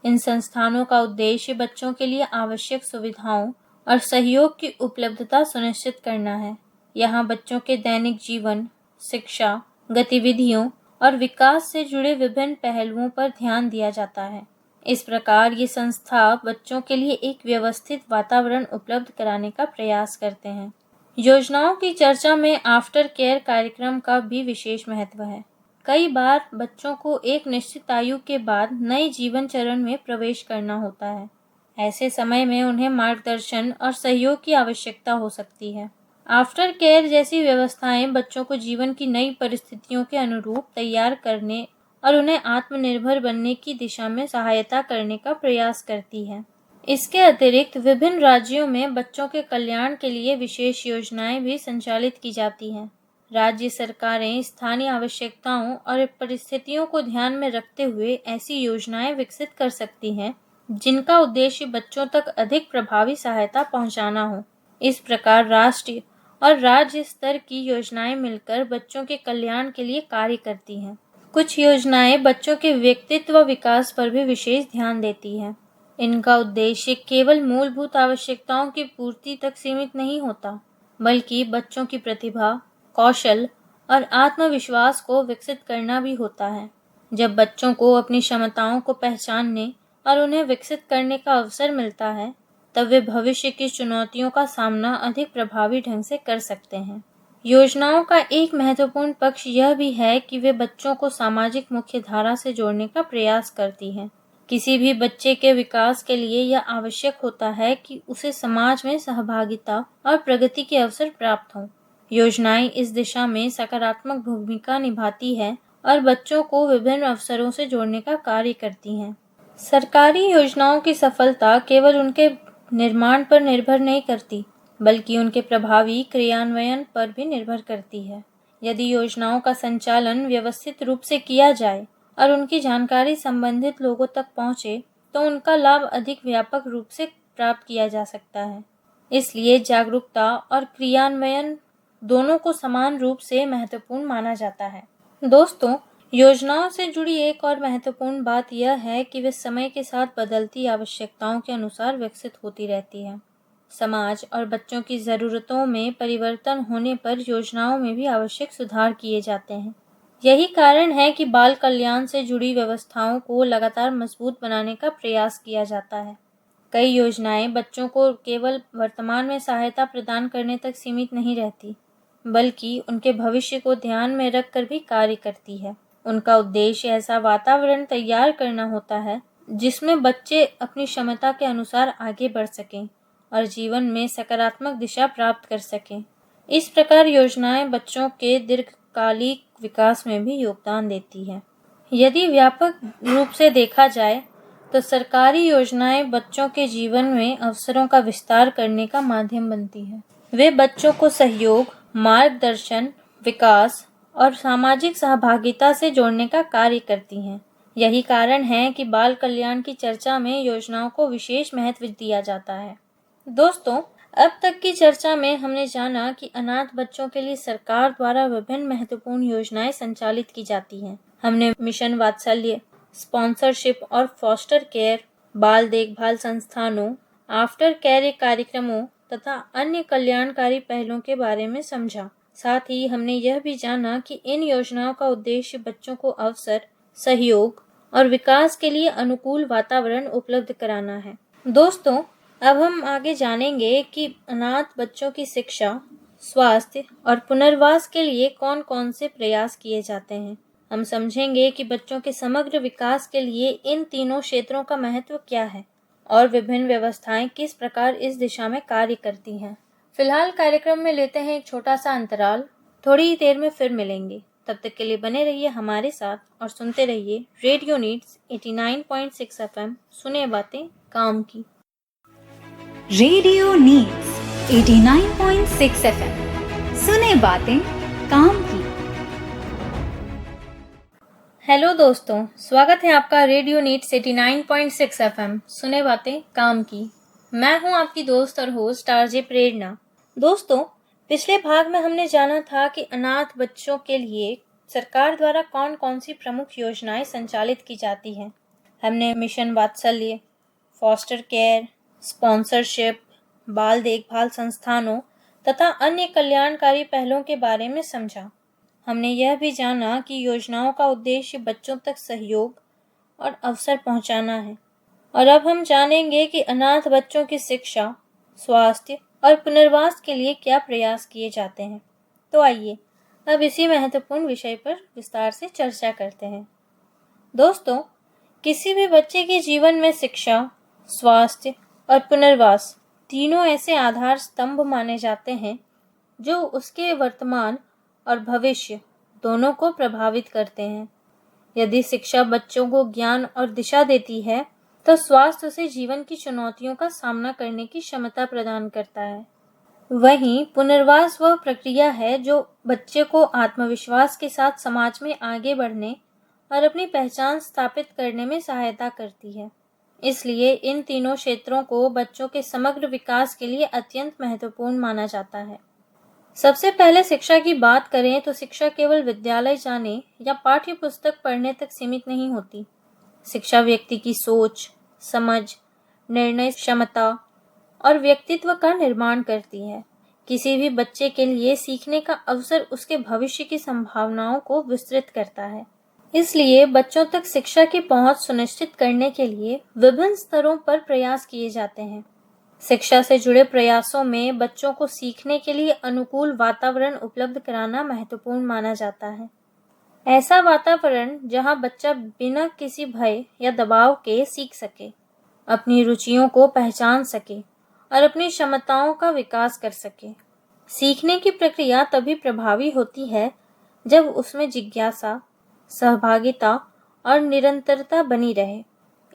इन संस्थानों का उद्देश्य बच्चों के लिए आवश्यक सुविधाओं और सहयोग की उपलब्धता सुनिश्चित करना है। यहाँ बच्चों के दैनिक जीवन, शिक्षा, गतिविधियों और विकास से जुड़े विभिन्न पहलुओं पर ध्यान दिया जाता है। इस प्रकार ये संस्था बच्चों के लिए एक व्यवस्थित वातावरण उपलब्ध कराने का प्रयास करते हैं। योजनाओं की चर्चा में आफ्टर केयर कार्यक्रम का भी विशेष महत्व है। कई बार बच्चों को एक निश्चित आयु के बाद नए जीवन चरण में प्रवेश करना होता है। ऐसे समय में उन्हें मार्गदर्शन और सहयोग की आवश्यकता हो सकती है। आफ्टर केयर जैसी व्यवस्थाएं बच्चों को जीवन की नई परिस्थितियों के अनुरूप तैयार करने और उन्हें आत्मनिर्भर बनने की दिशा में सहायता करने का प्रयास करती है। इसके अतिरिक्त विभिन्न राज्यों में बच्चों के कल्याण के लिए विशेष योजनाएं भी संचालित की जाती हैं। राज्य सरकारें स्थानीय आवश्यकताओं और परिस्थितियों को ध्यान में रखते हुए ऐसी योजनाएं विकसित कर सकती हैं जिनका उद्देश्य बच्चों तक अधिक प्रभावी सहायता पहुंचाना हो। इस प्रकार राष्ट्रीय और राज्य स्तर की योजनाएं मिलकर बच्चों के कल्याण के लिए कार्य करती हैं। कुछ योजनाएं बच्चों के व्यक्तित्व विकास पर भी विशेष ध्यान देती हैं। इनका उद्देश्य केवल मूलभूत आवश्यकताओं की पूर्ति तक सीमित नहीं होता, बल्कि बच्चों की प्रतिभा, कौशल और आत्मविश्वास को विकसित करना भी होता है। जब बच्चों को अपनी क्षमताओं को पहचानने और उन्हें विकसित करने का अवसर मिलता है, तब वे भविष्य की चुनौतियों का सामना अधिक प्रभावी ढंग से कर सकते हैं। योजनाओं का एक महत्वपूर्ण पक्ष यह भी है कि वे बच्चों को सामाजिक मुख्यधारा से जोड़ने का प्रयास करती हैं। किसी भी बच्चे के विकास के लिए यह आवश्यक होता है कि उसे समाज में सहभागिता और प्रगति के अवसर प्राप्त हों। योजनाएं इस दिशा में सकारात्मक भूमिका निभाती है और बच्चों को विभिन्न अवसरों से जोड़ने का कार्य करती हैं। सरकारी योजनाओं की सफलता केवल उनके निर्माण पर निर्भर नहीं करती, बल्कि उनके प्रभावी क्रियान्वयन पर भी निर्भर करती है। यदि योजनाओं का संचालन व्यवस्थित रूप से किया जाए और उनकी जानकारी संबंधित लोगों तक पहुंचे, तो उनका लाभ अधिक व्यापक रूप से प्राप्त किया जा सकता है। इसलिए जागरूकता और क्रियान्वयन दोनों को समान रूप से महत्वपूर्ण माना जाता है। दोस्तों, योजनाओं से जुड़ी एक और महत्वपूर्ण बात यह है कि वे समय के साथ बदलती आवश्यकताओं के अनुसार विकसित होती रहती है। समाज और बच्चों की ज़रूरतों में परिवर्तन होने पर योजनाओं में भी आवश्यक सुधार किए जाते हैं। यही कारण है कि बाल कल्याण से जुड़ी व्यवस्थाओं को लगातार मजबूत बनाने का प्रयास किया जाता है। कई योजनाएं बच्चों को केवल वर्तमान में सहायता प्रदान करने तक सीमित नहीं रहती, बल्कि उनके भविष्य को ध्यान में रखकर भी कार्य करती है। उनका उद्देश्य ऐसा वातावरण तैयार करना होता है जिसमें बच्चे अपनी क्षमता के अनुसार आगे बढ़ सकें और जीवन में सकारात्मक दिशा प्राप्त कर सकें। इस प्रकार योजनाएं बच्चों के दीर्घकालिक विकास में भी योगदान देती है। यदि व्यापक रूप से देखा जाए तो सरकारी योजनाएं बच्चों के जीवन में अवसरों का विस्तार करने का माध्यम बनती है। वे बच्चों को सहयोग, मार्गदर्शन, विकास और सामाजिक सहभागिता से जोड़ने का कार्य करती हैं। यही कारण है कि बाल कल्याण की चर्चा में योजनाओं को विशेष महत्व दिया जाता है। दोस्तों, अब तक की चर्चा में हमने जाना कि अनाथ बच्चों के लिए सरकार द्वारा विभिन्न महत्वपूर्ण योजनाएं संचालित की जाती हैं। हमने मिशन वात्सल्य, स्पॉन्सरशिप और फॉस्टर केयर, बाल देखभाल संस्थानों, आफ्टर केयर कार्यक्रमों तथा अन्य कल्याणकारी पहलों के बारे में समझा। साथ ही हमने यह भी जाना कि इन योजनाओं का उद्देश्य बच्चों को अवसर, सहयोग और विकास के लिए अनुकूल वातावरण उपलब्ध कराना है। दोस्तों, अब हम आगे जानेंगे कि अनाथ बच्चों की शिक्षा, स्वास्थ्य और पुनर्वास के लिए कौन कौन से प्रयास किए जाते हैं। हम समझेंगे कि बच्चों के समग्र विकास के लिए इन तीनों क्षेत्रों का महत्व क्या है और विभिन्न व्यवस्थाएं किस प्रकार इस दिशा में कार्य करती हैं। फिलहाल कार्यक्रम में लेते हैं एक छोटा सा अंतराल। थोड़ी ही देर में फिर मिलेंगे। तब तक के लिए बने रहिए हमारे साथ और सुनते रहिए रेडियो नीड्स 89.6 FM। सुने बातें काम की। Radio needs 89.6 FM। सुने बातें काम की। हेलो दोस्तों, स्वागत है आपका रेडियो नीड्स 89.6 FM। सुने बातें काम की। मैं हूं आपकी दोस्त और होस्ट आरजे प्रेरणा। दोस्तों, पिछले भाग में हमने जाना था कि अनाथ बच्चों के लिए सरकार द्वारा कौन कौन सी प्रमुख योजनाएं संचालित की जाती हैं। हमने मिशन वात्सल्य, फॉस्टर केयर, स्पॉन्सरशिप, बाल देखभाल संस्थानों तथा अन्य कल्याणकारी पहलों के बारे में समझा। हमने यह भी जाना कि योजनाओं का उद्देश्य बच्चों तक सहयोग और अवसर पहुंचाना है। और अब हम जानेंगे कि अनाथ बच्चों की शिक्षा, स्वास्थ्य और पुनर्वास के लिए क्या प्रयास किए जाते हैं। तो आइए अब इसी महत्वपूर्ण विषय पर विस्तार से चर्चा करते हैं। दोस्तों, किसी भी बच्चे के जीवन में शिक्षा, स्वास्थ्य और पुनर्वास तीनों ऐसे आधार स्तंभ माने जाते हैं जो उसके वर्तमान और भविष्य दोनों को प्रभावित करते हैं। यदि शिक्षा बच्चों को ज्ञान और दिशा देती है, तो स्वास्थ्य उसे जीवन की चुनौतियों का सामना करने की क्षमता प्रदान करता है। वहीं पुनर्वास वह प्रक्रिया है जो बच्चे को आत्मविश्वास के साथ समाज में आगे बढ़ने और अपनी पहचान स्थापित करने में सहायता करती है। इसलिए इन तीनों क्षेत्रों को बच्चों के समग्र विकास के लिए अत्यंत महत्वपूर्ण माना जाता है। सबसे पहले शिक्षा की बात करें तो शिक्षा केवल विद्यालय जाने या पाठ्य पुस्तक पढ़ने तक सीमित नहीं होती। शिक्षा व्यक्ति की सोच, समझ, निर्णय क्षमता और व्यक्तित्व का निर्माण करती है। किसी भी बच्चे के लिए सीखने का अवसर उसके भविष्य की संभावनाओं को विस्तृत करता है। इसलिए बच्चों तक शिक्षा की पहुंच सुनिश्चित करने के लिए विभिन्न स्तरों पर प्रयास किए जाते हैं। शिक्षा से जुड़े प्रयासों में बच्चों को सीखने के लिए अनुकूल वातावरण उपलब्ध कराना महत्वपूर्ण माना जाता है। ऐसा वातावरण जहां बच्चा बिना किसी भय या दबाव के सीख सके, अपनी रुचियों को पहचान सके और अपनी क्षमताओं का विकास कर सके। सीखने की प्रक्रिया तभी प्रभावी होती है जब उसमें जिज्ञासा, सहभागिता और निरंतरता बनी रहे।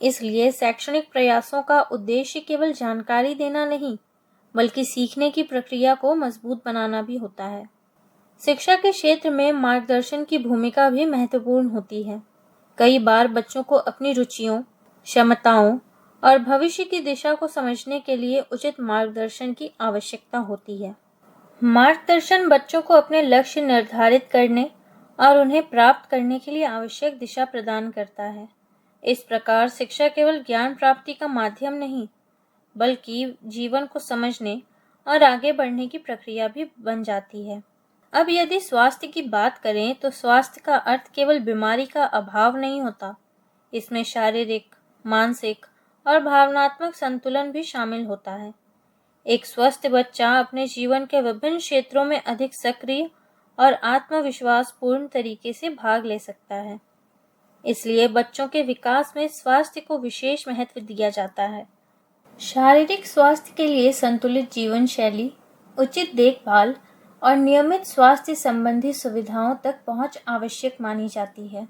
इसलिए शैक्षणिक प्रयासों का उद्देश्य केवल जानकारी देना नहीं, बल्कि सीखने की प्रक्रिया को मजबूत बनाना भी होता है। शिक्षा के क्षेत्र में मार्गदर्शन की भूमिका भी महत्वपूर्ण होती है। कई बार बच्चों को अपनी रुचियों, क्षमताओं और भविष्य की दिशा को समझने के लिए उचित मार्गदर्शन की आवश्यकता होती है। मार्गदर्शन बच्चों को अपने लक्ष्य निर्धारित करने और उन्हें प्राप्त करने के लिए आवश्यक दिशा प्रदान करता है। इस प्रकार शिक्षा केवल ज्ञान प्राप्ति का माध्यम नहीं, बल्कि जीवन को समझने और आगे बढ़ने की प्रक्रिया भी बन जाती है। अब यदि स्वास्थ्य की बात करें तो स्वास्थ्य का अर्थ केवल बीमारी का अभाव नहीं होता। इसमें शारीरिक, मानसिक और भावनात्मक संतुलन भी शामिल होता है। एक स्वस्थ बच्चा अपने जीवन के विभिन्न क्षेत्रों में अधिक सक्रिय और आत्मविश्वास पूर्ण तरीके से भाग ले सकता है। इसलिए बच्चों के विकास में स्वास्थ्य को विशेष महत्व दिया जाता है। शारीरिक स्वास्थ्य के लिए संतुलित जीवन शैली, उचित देखभाल और नियमित स्वास्थ्य संबंधी सुविधाओं तक पहुंच आवश्यक मानी जाती है।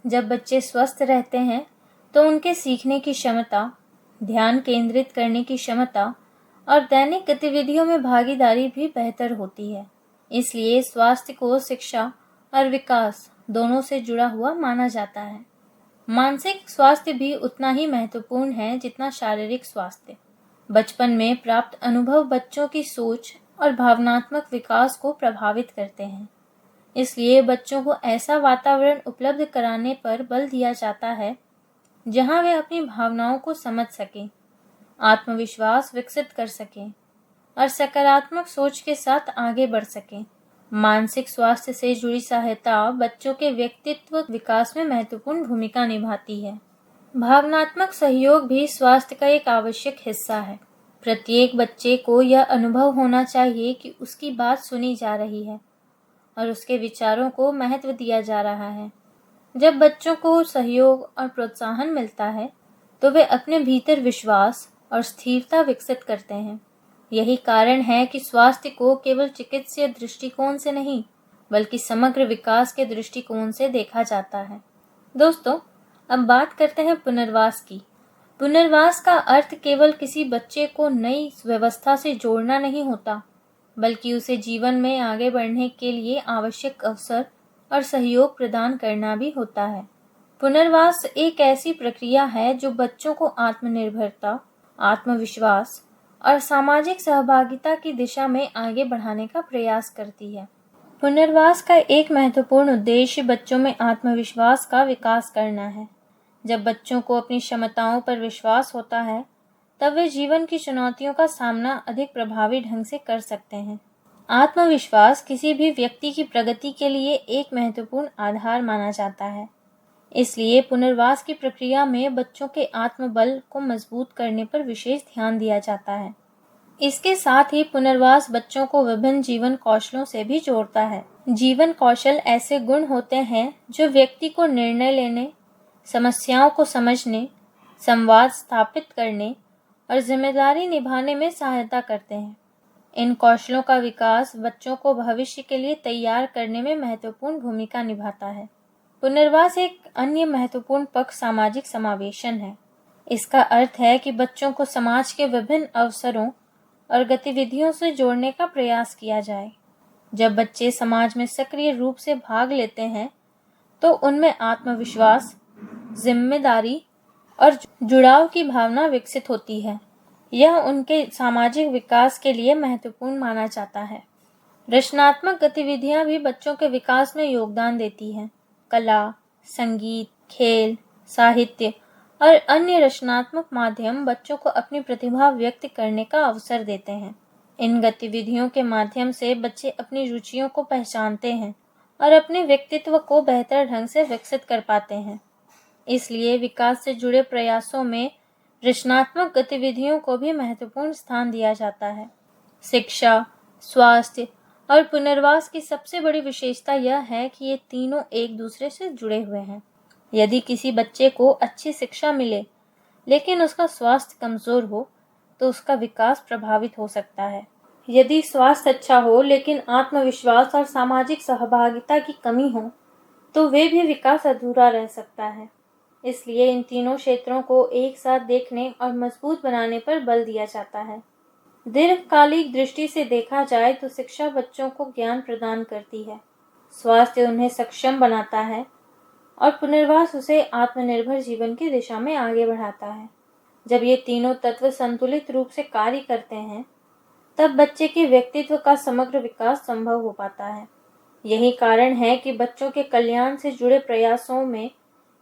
जब बच्चे स्वस्थ रहते हैं तो उनके सीखने की क्षमता, ध्यान केंद्रित करने की क्षमता और दैनिक गतिविधियों में भागीदारी भी बेहतर होती है। इसलिए स्वास्थ्य को शिक्षा और विकास दोनों से जुड़ा हुआ माना जाता है। मानसिक स्वास्थ्य भी उतना ही महत्वपूर्ण है जितना शारीरिक स्वास्थ्य। बचपन में प्राप्त अनुभव बच्चों की सोच और भावनात्मक विकास को प्रभावित करते हैं। इसलिए बच्चों को ऐसा वातावरण उपलब्ध कराने पर बल दिया जाता है जहां वे अपनी भावनाओं को समझ सकें, आत्मविश्वास विकसित कर सकें और सकारात्मक सोच के साथ आगे बढ़ सकें। मानसिक स्वास्थ्य से जुड़ी सहायता बच्चों के व्यक्तित्व विकास में महत्वपूर्ण भूमिका निभाती है। भावनात्मक सहयोग भी स्वास्थ्य का एक आवश्यक हिस्सा है। प्रत्येक बच्चे को यह अनुभव होना चाहिए कि उसकी बात सुनी जा रही है और उसके विचारों को महत्व दिया जा रहा है। जब बच्चों को सहयोग और प्रोत्साहन मिलता है तो वे अपने भीतर विश्वास और स्थिरता विकसित करते हैं। यही कारण है कि स्वास्थ्य को केवल चिकित्सीय दृष्टिकोण से नहीं, बल्कि समग्र विकास के दृष्टिकोण से देखा जाता है। दोस्तों, अब बात करते हैं पुनर्वास की। पुनर्वास का अर्थ केवल किसी बच्चे को नई व्यवस्था से जोड़ना नहीं होता, बल्कि उसे जीवन में आगे बढ़ने के लिए आवश्यक अवसर और सहयोग प्रदान करना भी होता है। पुनर्वास एक ऐसी प्रक्रिया है जो बच्चों को आत्मनिर्भरता, आत्मविश्वास और सामाजिक सहभागिता की दिशा में आगे बढ़ाने का प्रयास करती है। पुनर्वास का एक महत्वपूर्ण उद्देश्य बच्चों में आत्मविश्वास का विकास करना है। जब बच्चों को अपनी क्षमताओं पर विश्वास होता है, तब वे जीवन की चुनौतियों का सामना अधिक प्रभावी ढंग से कर सकते हैं। आत्मविश्वास किसी भी व्यक्ति की प्रगति के लिए एक महत्वपूर्ण आधार माना जाता है। इसलिए पुनर्वास की प्रक्रिया में बच्चों के आत्मबल को मजबूत करने पर विशेष ध्यान दिया जाता है। इसके साथ ही पुनर्वास बच्चों को विभिन्न जीवन कौशलों से भी जोड़ता है। जीवन कौशल ऐसे गुण होते हैं जो व्यक्ति को निर्णय लेने, समस्याओं को समझने, संवाद स्थापित करने और जिम्मेदारी निभाने में सहायता करते हैं। इन कौशलों का विकास बच्चों को भविष्य के लिए तैयार करने में महत्वपूर्ण भूमिका निभाता है। पुनर्वास एक अन्य महत्वपूर्ण पक्ष सामाजिक समावेशन है। इसका अर्थ है कि बच्चों को समाज के विभिन्न अवसरों और गतिविधियों से जोड़ने का प्रयास किया जाए। जब बच्चे समाज में सक्रिय रूप से भाग लेते हैं, तो उनमें आत्मविश्वास, जिम्मेदारी और जुड़ाव की भावना विकसित होती है। यह उनके सामाजिक विकास के लिए महत्वपूर्ण माना जाता है। रचनात्मक गतिविधियां भी बच्चों के विकास में योगदान देती हैं। कला, संगीत, खेल, साहित्य और अन्य रचनात्मक माध्यम बच्चों को अपनी प्रतिभा व्यक्त करने का अवसर देते हैं। इन गतिविधियों के माध्यम से बच्चे अपनी रुचियों को पहचानते हैं और अपने व्यक्तित्व को बेहतर ढंग से विकसित कर पाते हैं। इसलिए विकास से जुड़े प्रयासों में रचनात्मक गतिविधियों को भी महत्वपूर्ण स्थान दिया जाता है। शिक्षा, स्वास्थ्य और पुनर्वास की सबसे बड़ी विशेषता यह है कि ये तीनों एक दूसरे से जुड़े हुए हैं। यदि किसी बच्चे को अच्छी शिक्षा मिले लेकिन उसका स्वास्थ्य कमजोर हो तो उसका विकास प्रभावित हो सकता है। यदि स्वास्थ्य अच्छा हो लेकिन आत्मविश्वास और सामाजिक सहभागिता की कमी हो तो वे भी विकास अधूरा रह सकता है। इसलिए इन तीनों क्षेत्रों को एक साथ देखने और मजबूत बनाने पर बल दिया जाता है। दीर्घकालिक दृष्टि से देखा जाए तो शिक्षा बच्चों को ज्ञान प्रदान करती है, स्वास्थ्य उन्हें सक्षम बनाता है और पुनर्वास उसे आत्मनिर्भर जीवन की दिशा में आगे बढ़ाता है। जब ये तीनों तत्व संतुलित रूप से कार्य करते हैं तब बच्चे के व्यक्तित्व का समग्र विकास संभव हो पाता है। यही कारण है कि बच्चों के कल्याण से जुड़े प्रयासों में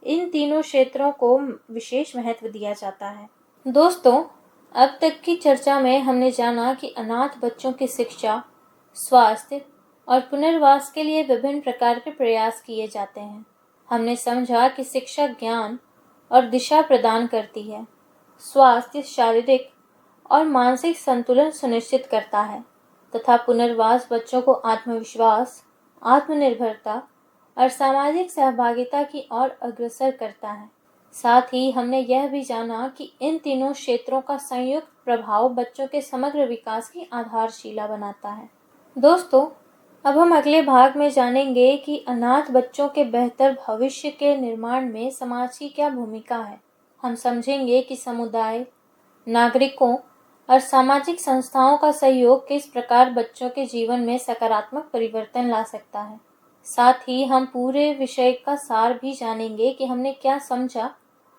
इन तीनों क्षेत्रों को विशेष महत्व दिया जाता है। दोस्तों, अब तक की चर्चा में हमने जाना कि अनाथ बच्चों की शिक्षा, स्वास्थ्य और पुनर्वास के लिए विभिन्न प्रकार के प्रयास किए जाते हैं। हमने समझा कि शिक्षा ज्ञान और दिशा प्रदान करती है, स्वास्थ्य शारीरिक और मानसिक संतुलन सुनिश्चित करता है तथा पुनर्वास बच्चों को आत्मविश्वास, आत्मनिर्भरता और सामाजिक सहभागिता की ओर अग्रसर करता है। साथ ही हमने यह भी जाना कि इन तीनों क्षेत्रों का संयुक्त प्रभाव बच्चों के समग्र विकास की आधारशिला बनाता है। दोस्तों, अब हम अगले भाग में जानेंगे कि अनाथ बच्चों के बेहतर भविष्य के निर्माण में समाज की क्या भूमिका है। हम समझेंगे कि समुदाय, नागरिकों और सामाजिक संस्थाओं का सहयोग किस प्रकार बच्चों के जीवन में सकारात्मक परिवर्तन ला सकता है। साथ ही हम पूरे विषय का सार भी जानेंगे कि हमने क्या समझा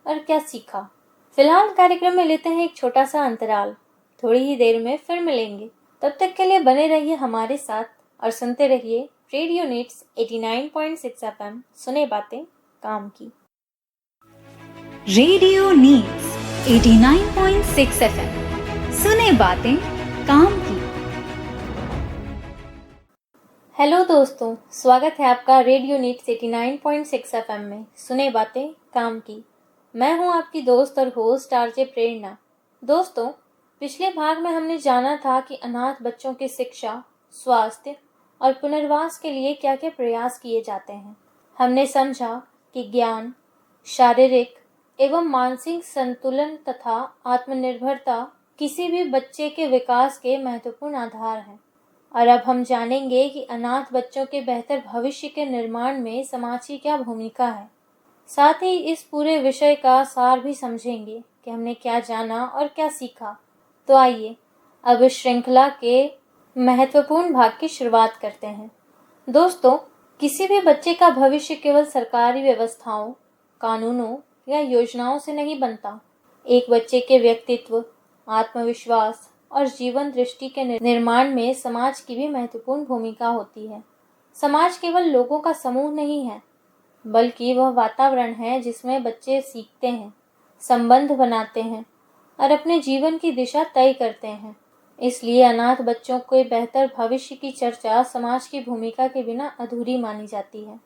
और क्या सीखा। फिलहाल कार्यक्रम में लेते हैं एक छोटा सा अंतराल। थोड़ी ही देर में फिर मिलेंगे। तब तक के लिए बने रहिए हमारे साथ और सुनते रहिए रेडियो नीड्स 89.6 FM। सुने बातें काम की। Radio needs 89.6 FM। सुने बातें काम की। हेलो दोस्तों, स्वागत है आपका रेडियो नीड्स 89.6 FM में सुने बातें काम की। मैं हूं आपकी दोस्त और होस्ट आरजे प्रेरणा। दोस्तों, पिछले भाग में हमने जाना था कि अनाथ बच्चों की शिक्षा, स्वास्थ्य और पुनर्वास के लिए क्या क्या प्रयास किए जाते हैं। हमने समझा कि ज्ञान, शारीरिक एवं मानसिक संतुलन तथा आत्मनिर्भरता किसी भी बच्चे के विकास के महत्वपूर्ण आधार हैं। और अब हम जानेंगे कि अनाथ बच्चों के बेहतर भविष्य के निर्माण में समाज की क्या भूमिका है। साथ ही इस पूरे विषय का सार भी समझेंगे कि हमने क्या जाना और क्या सीखा। तो आइए अब इस श्रृंखला के महत्वपूर्ण भाग की शुरुआत करते हैं। दोस्तों, किसी भी बच्चे का भविष्य केवल सरकारी व्यवस्थाओं, कानूनों या योजनाओं से नहीं बनता। एक बच्चे के व्यक्तित्व, आत्मविश्वास और जीवन दृष्टि के निर्माण में समाज की भी महत्वपूर्ण भूमिका होती है। समाज केवल लोगों का समूह नहीं है, बल्कि वह वातावरण है जिसमें बच्चे सीखते हैं, संबंध बनाते हैं और अपने जीवन की दिशा तय करते हैं। इसलिए अनाथ बच्चों के बेहतर भविष्य की चर्चा समाज की भूमिका के बिना अधूरी मानी जाती है।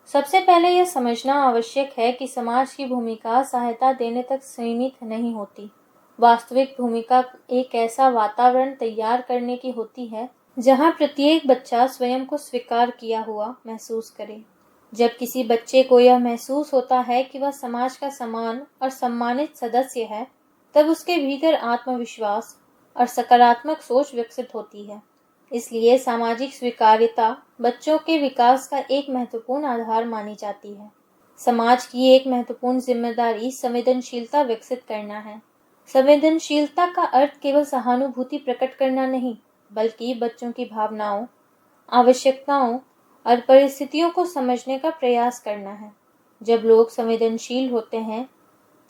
सबसे पहले यह समझना आवश्यक है कि समाज की भूमिका सहायता देने तक सीमित नहीं होती। वास्तविक भूमिका एक ऐसा वातावरण तैयार करने की होती है जहां प्रत्येक बच्चा स्वयं को स्वीकार किया हुआ महसूस करे। जब किसी बच्चे को यह महसूस होता है कि वह समाज का समान और सम्मानित सदस्य है, तब उसके भीतर आत्मविश्वास और सकारात्मक सोच विकसित होती है। इसलिए सामाजिक स्वीकार्यता बच्चों के विकास का एक महत्वपूर्ण आधार मानी जाती है। समाज की एक महत्वपूर्ण जिम्मेदारी संवेदनशीलता विकसित करना है। संवेदनशीलता का अर्थ केवल सहानुभूति प्रकट करना नहीं, बल्कि बच्चों की भावनाओं, आवश्यकताओं और परिस्थितियों को समझने का प्रयास करना है। जब लोग संवेदनशील होते हैं,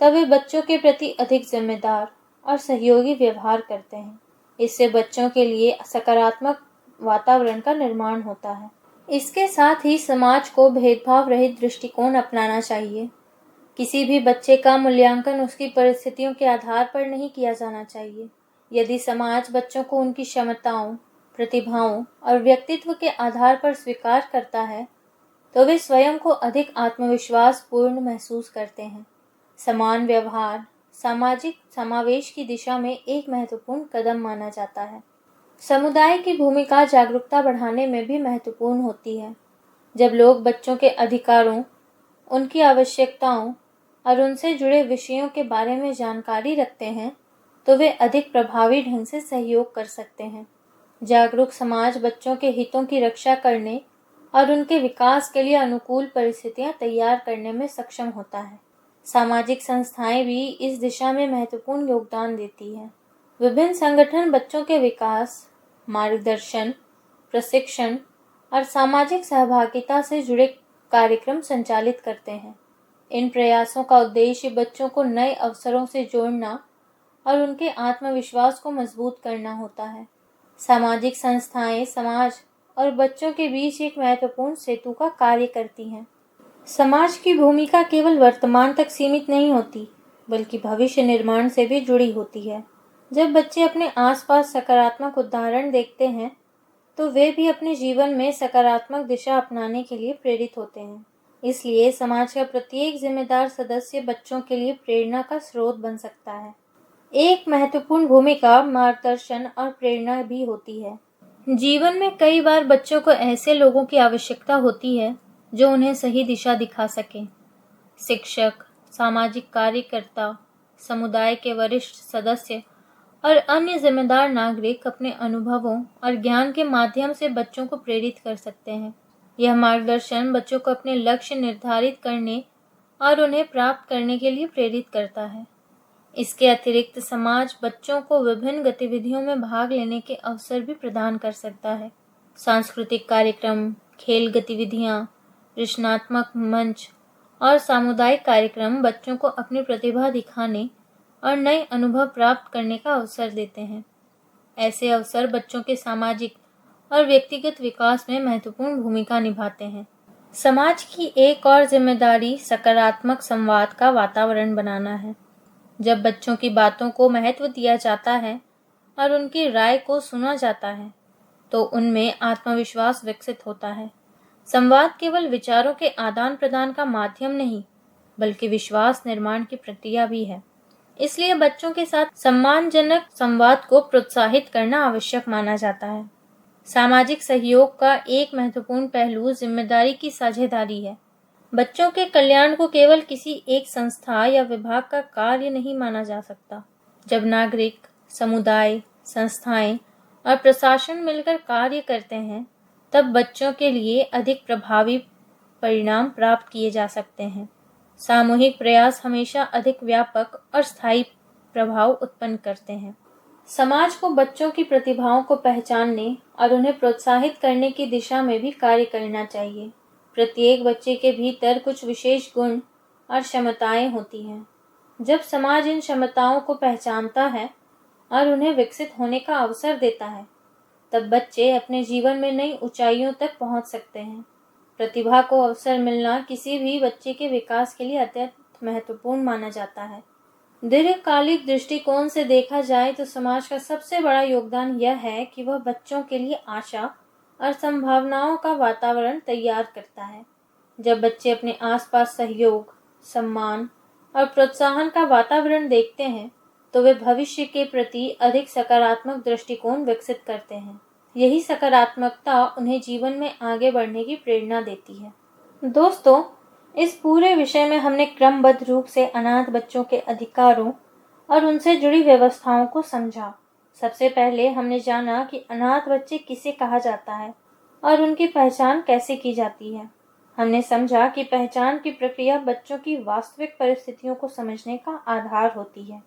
तब वे बच्चों के प्रति अधिक जिम्मेदार और सहयोगी व्यवहार करते हैं। इससे बच्चों के लिए सकारात्मक वातावरण का निर्माण होता है। इसके साथ ही समाज को भेदभाव रहित दृष्टिकोण अपनाना चाहिए। किसी भी बच्चे का मूल्यांकन उसकी परिस्थितियों के आधार पर नहीं किया जाना चाहिए। यदि समाज बच्चों को उनकी क्षमताओं, प्रतिभाओं और व्यक्तित्व के आधार पर स्वीकार करता है, तो वे स्वयं को अधिक आत्मविश्वास पूर्ण महसूस करते हैं। समान व्यवहार सामाजिक समावेश की दिशा में एक महत्वपूर्ण कदम माना जाता है। समुदाय की भूमिका जागरूकता बढ़ाने में भी महत्वपूर्ण होती है। जब लोग बच्चों के अधिकारों, उनकी आवश्यकताओं और उनसे जुड़े विषयों के बारे में जानकारी रखते हैं, तो वे अधिक प्रभावी ढंग से सहयोग कर सकते हैं। जागरूक समाज बच्चों के हितों की रक्षा करने और उनके विकास के लिए अनुकूल परिस्थितियां तैयार करने में सक्षम होता है। सामाजिक संस्थाएं भी इस दिशा में महत्वपूर्ण योगदान देती हैं। विभिन्न संगठन बच्चों के विकास, मार्गदर्शन, प्रशिक्षण और सामाजिक सहभागिता से जुड़े कार्यक्रम संचालित करते हैं। इन प्रयासों का उद्देश्य बच्चों को नए अवसरों से जोड़ना और उनके आत्मविश्वास को मजबूत करना होता है। सामाजिक संस्थाएं समाज और बच्चों के बीच एक महत्वपूर्ण सेतु का कार्य करती हैं। समाज की भूमिका केवल वर्तमान तक सीमित नहीं होती, बल्कि भविष्य निर्माण से भी जुड़ी होती है। जब बच्चे अपने आसपास सकारात्मक उदाहरण देखते हैं, तो वे भी अपने जीवन में सकारात्मक दिशा अपनाने के लिए प्रेरित होते हैं। इसलिए समाज का प्रत्येक जिम्मेदार सदस्य बच्चों के लिए प्रेरणा का स्रोत बन सकता है। एक महत्वपूर्ण भूमिका मार्गदर्शन और प्रेरणा भी होती है। जीवन में कई बार बच्चों को ऐसे लोगों की आवश्यकता होती है जो उन्हें सही दिशा दिखा सकें। शिक्षक, सामाजिक कार्यकर्ता, समुदाय के वरिष्ठ सदस्य और अन्य जिम्मेदार नागरिक अपने अनुभवों और ज्ञान के माध्यम से बच्चों को प्रेरित कर सकते हैं। यह मार्गदर्शन बच्चों को अपने लक्ष्य निर्धारित करने और उन्हें प्राप्त करने के लिए प्रेरित करता है। इसके अतिरिक्त समाज बच्चों को विभिन्न गतिविधियों में भाग लेने के अवसर भी प्रदान कर सकता है। सांस्कृतिक कार्यक्रम, खेल गतिविधियां, रचनात्मक मंच और सामुदायिक कार्यक्रम बच्चों को अपनी प्रतिभा दिखाने और नए अनुभव प्राप्त करने का अवसर देते हैं। ऐसे अवसर बच्चों के सामाजिक और व्यक्तिगत विकास में महत्वपूर्ण भूमिका निभाते हैं। समाज की एक और जिम्मेदारी सकारात्मक संवाद का वातावरण बनाना है। जब बच्चों की बातों को महत्व दिया जाता है और उनकी राय को सुना जाता है, तो उनमें आत्मविश्वास विकसित होता है। संवाद केवल विचारों के आदान प्रदान का माध्यम नहीं, बल्कि विश्वास निर्माण की प्रक्रिया भी है। इसलिए बच्चों के साथ सम्मानजनक संवाद को प्रोत्साहित करना आवश्यक माना जाता है। सामाजिक सहयोग का एक महत्वपूर्ण पहलू जिम्मेदारी की साझेदारी है। बच्चों के कल्याण को केवल किसी एक संस्था या विभाग का कार्य नहीं माना जा सकता। जब नागरिक, समुदाय, संस्थाएं और प्रशासन मिलकर कार्य करते हैं, तब बच्चों के लिए अधिक प्रभावी परिणाम प्राप्त किए जा सकते हैं। सामूहिक प्रयास हमेशा अधिक व्यापक और स्थायी प्रभाव उत्पन्न करते हैं। समाज को बच्चों की प्रतिभाओं को पहचानने और उन्हें प्रोत्साहित करने की दिशा में भी कार्य करना चाहिए। प्रत्येक बच्चे के भीतर कुछ विशेष गुण और क्षमताएं होती हैं। जब समाज इन क्षमताओं को पहचानता है और उन्हें विकसित होने का अवसर देता है, तब बच्चे अपने जीवन में नई ऊंचाइयों तक पहुंच सकते हैं। प्रतिभा को अवसर मिलना किसी भी बच्चे के विकास के लिए अत्यंत महत्वपूर्ण माना जाता है। दीर्घकालिक दृष्टिकोण से देखा जाए तो समाज का सबसे बड़ा योगदान यह है कि वह बच्चों के लिए आशा और संभावनाओं का वातावरण तैयार करता है। जब बच्चे अपने आसपास सहयोग, सम्मान और प्रोत्साहन का वातावरण देखते हैं, तो वे भविष्य के प्रति अधिक सकारात्मक दृष्टिकोण विकसित करते हैं। यही सकारात्मकता उन्हें जीवन में आगे बढ़ने की प्रेरणा देती है। दोस्तों, इस पूरे विषय में हमने क्रमबद्ध रूप से अनाथ बच्चों के अधिकारों और उनसे जुड़ी व्यवस्थाओं को समझा। सबसे पहले हमने जाना कि अनाथ बच्चे किसे कहा जाता है और उनकी पहचान कैसे की जाती है। हमने समझा कि पहचान की प्रक्रिया बच्चों की वास्तविक परिस्थितियों को समझने का आधार होती है।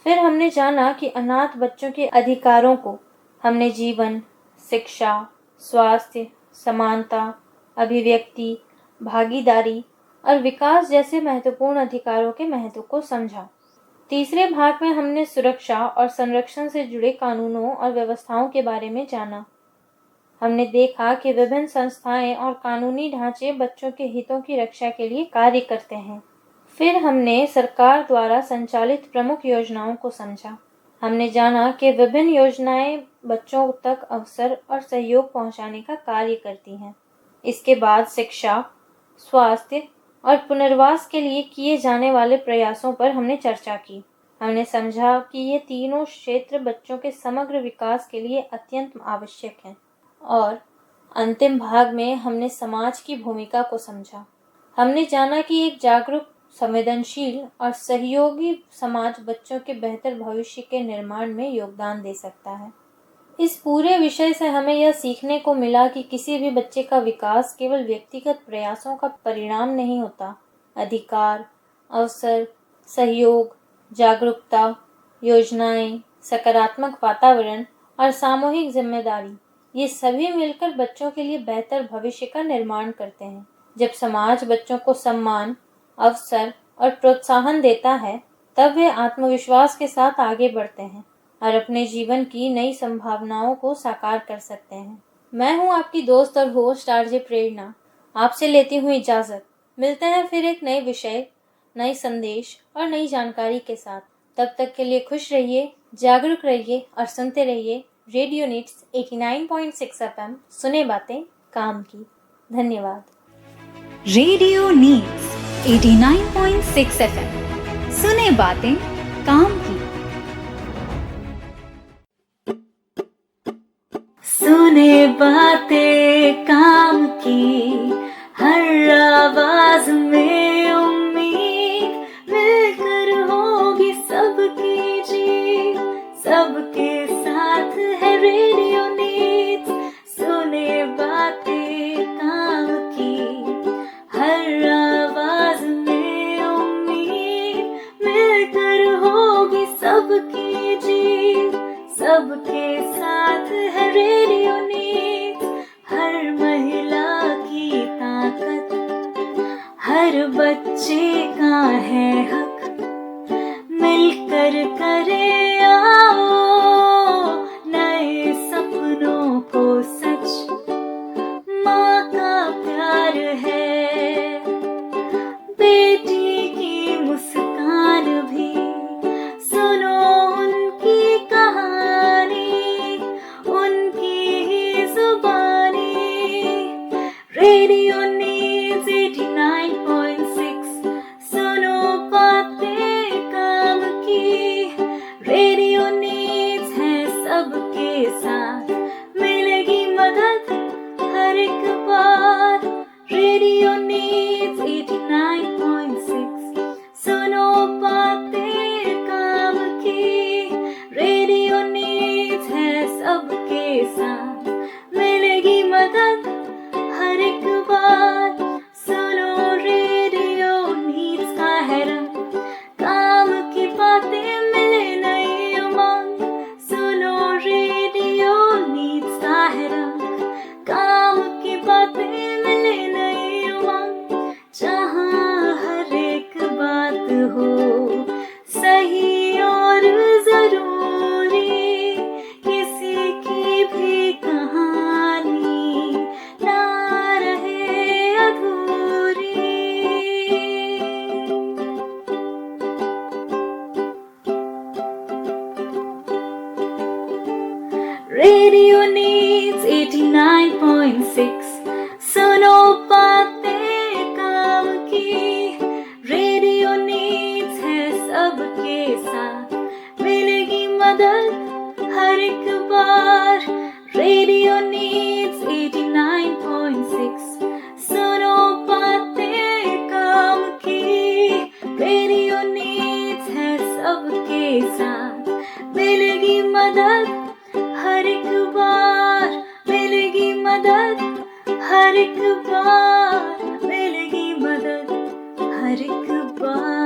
फिर हमने जाना कि अनाथ बच्चों के अधिकारों को हमने जीवन, शिक्षा, स्वास्थ्य, समानता, अभिव्यक्ति, भागीदारी और विकास जैसे महत्वपूर्ण अधिकारों के महत्व को समझा। तीसरे भाग में हमने सुरक्षा और संरक्षण से जुड़े कानूनों और व्यवस्थाओं के बारे में जाना। हमने देखा कि विभिन्न संस्थाएं और कानूनी ढांचे बच्चों के हितों की रक्षा के लिए कार्य करते हैं। फिर हमने सरकार द्वारा संचालित प्रमुख योजनाओं को समझा। हमने जाना कि विभिन्न योजनाएं बच्चों तक अवसर और सहयोग पहुंचाने का कार्य करती हैं। इसके बाद शिक्षा स्वास्थ्य और पुनर्वास के लिए किए जाने वाले प्रयासों पर हमने चर्चा की। हमने समझा कि ये तीनों क्षेत्र बच्चों के समग्र विकास के लिए अत्यंत आवश्यक हैं और अंतिम भाग में हमने समाज की भूमिका को समझा। हमने जाना कि एक जागरूक, संवेदनशील और सहयोगी समाज बच्चों के बेहतर भविष्य के निर्माण में योगदान दे सकता है। इस पूरे विषय से हमें यह सीखने को मिला कि किसी भी बच्चे का विकास केवल व्यक्तिगत प्रयासों का परिणाम नहीं होता। अधिकार, अवसर, सहयोग, जागरूकता, योजनाएं, सकारात्मक वातावरण और सामूहिक जिम्मेदारी, ये सभी मिलकर बच्चों के लिए बेहतर भविष्य का निर्माण करते हैं। जब समाज बच्चों को सम्मान, अवसर और प्रोत्साहन देता है, तब वे आत्मविश्वास के साथ आगे बढ़ते हैं और अपने जीवन की नई संभावनाओं को साकार कर सकते हैं। मैं हूं आपकी दोस्त और होस्ट आरजे प्रेरणा, आपसे लेती हूं इजाजत। मिलते हैं फिर एक नए विषय, नए संदेश और नई जानकारी के साथ। तब तक के लिए खुश रहिए, जागरूक रहिए और सुनते रहिए रेडियो नीड्स 89.6 FM, सुने बातें काम की। धन्यवाद। रेडियो नीड्स 89.6 FM, सुने बातें काम की। सुने बातें काम की, हर आवाज में उम्मीद, मिलकर होगी सबकी जीत, सबके साथ है रेडियो नीड्स। सुने बातें काम की, हर आवाज में उम्मीद, मिलकर होगी सबकी जीत, सबके साथ है रेडियो नीड्स। हर महिला की ताकत, हर बच्चे का है हक, मिलकर करे आओ नए सपनों को सच। माँ का प्यार है, बेटी की मुस्कान भी, सुनो उनकी कहानी, उनकी ही जुबानी। रेडियो नीड्स 89.6, सुनो बातें काम की। रेडियो नीड्स है सबके साथ, मिलेगी मदद हर एक बार। रेडियो नीड्स 89.6, सुनो बातें काम की। रेडियो नीड्स है सबके साथ, मिलेगी मदद हर एक बार। सुनो रेडियो नीड्स का है रंग, काम की बातें मिले नई उमंग। सुनो रेडियो नीड्स का है रंग, काम की बातें मिले नई उमंग। जहाँ हर एक बात हो सही और जरूरी, किसी की भी कहानी ना रहे अधूरी। रेडियो नीड्स 89.6, सुनो बातें काम की। रेडियो नीड्स है सबके साथ, मिलेगी मदद हर एक बार। रेडियो नीड्स 89.6, सुनो बातें काम की। रेडियो नीड्स है सबके साथ, मिलेगी मदद हर एक बार, मिलेगी मदद हर एक बार, मिलेगी मदद हर एक बार।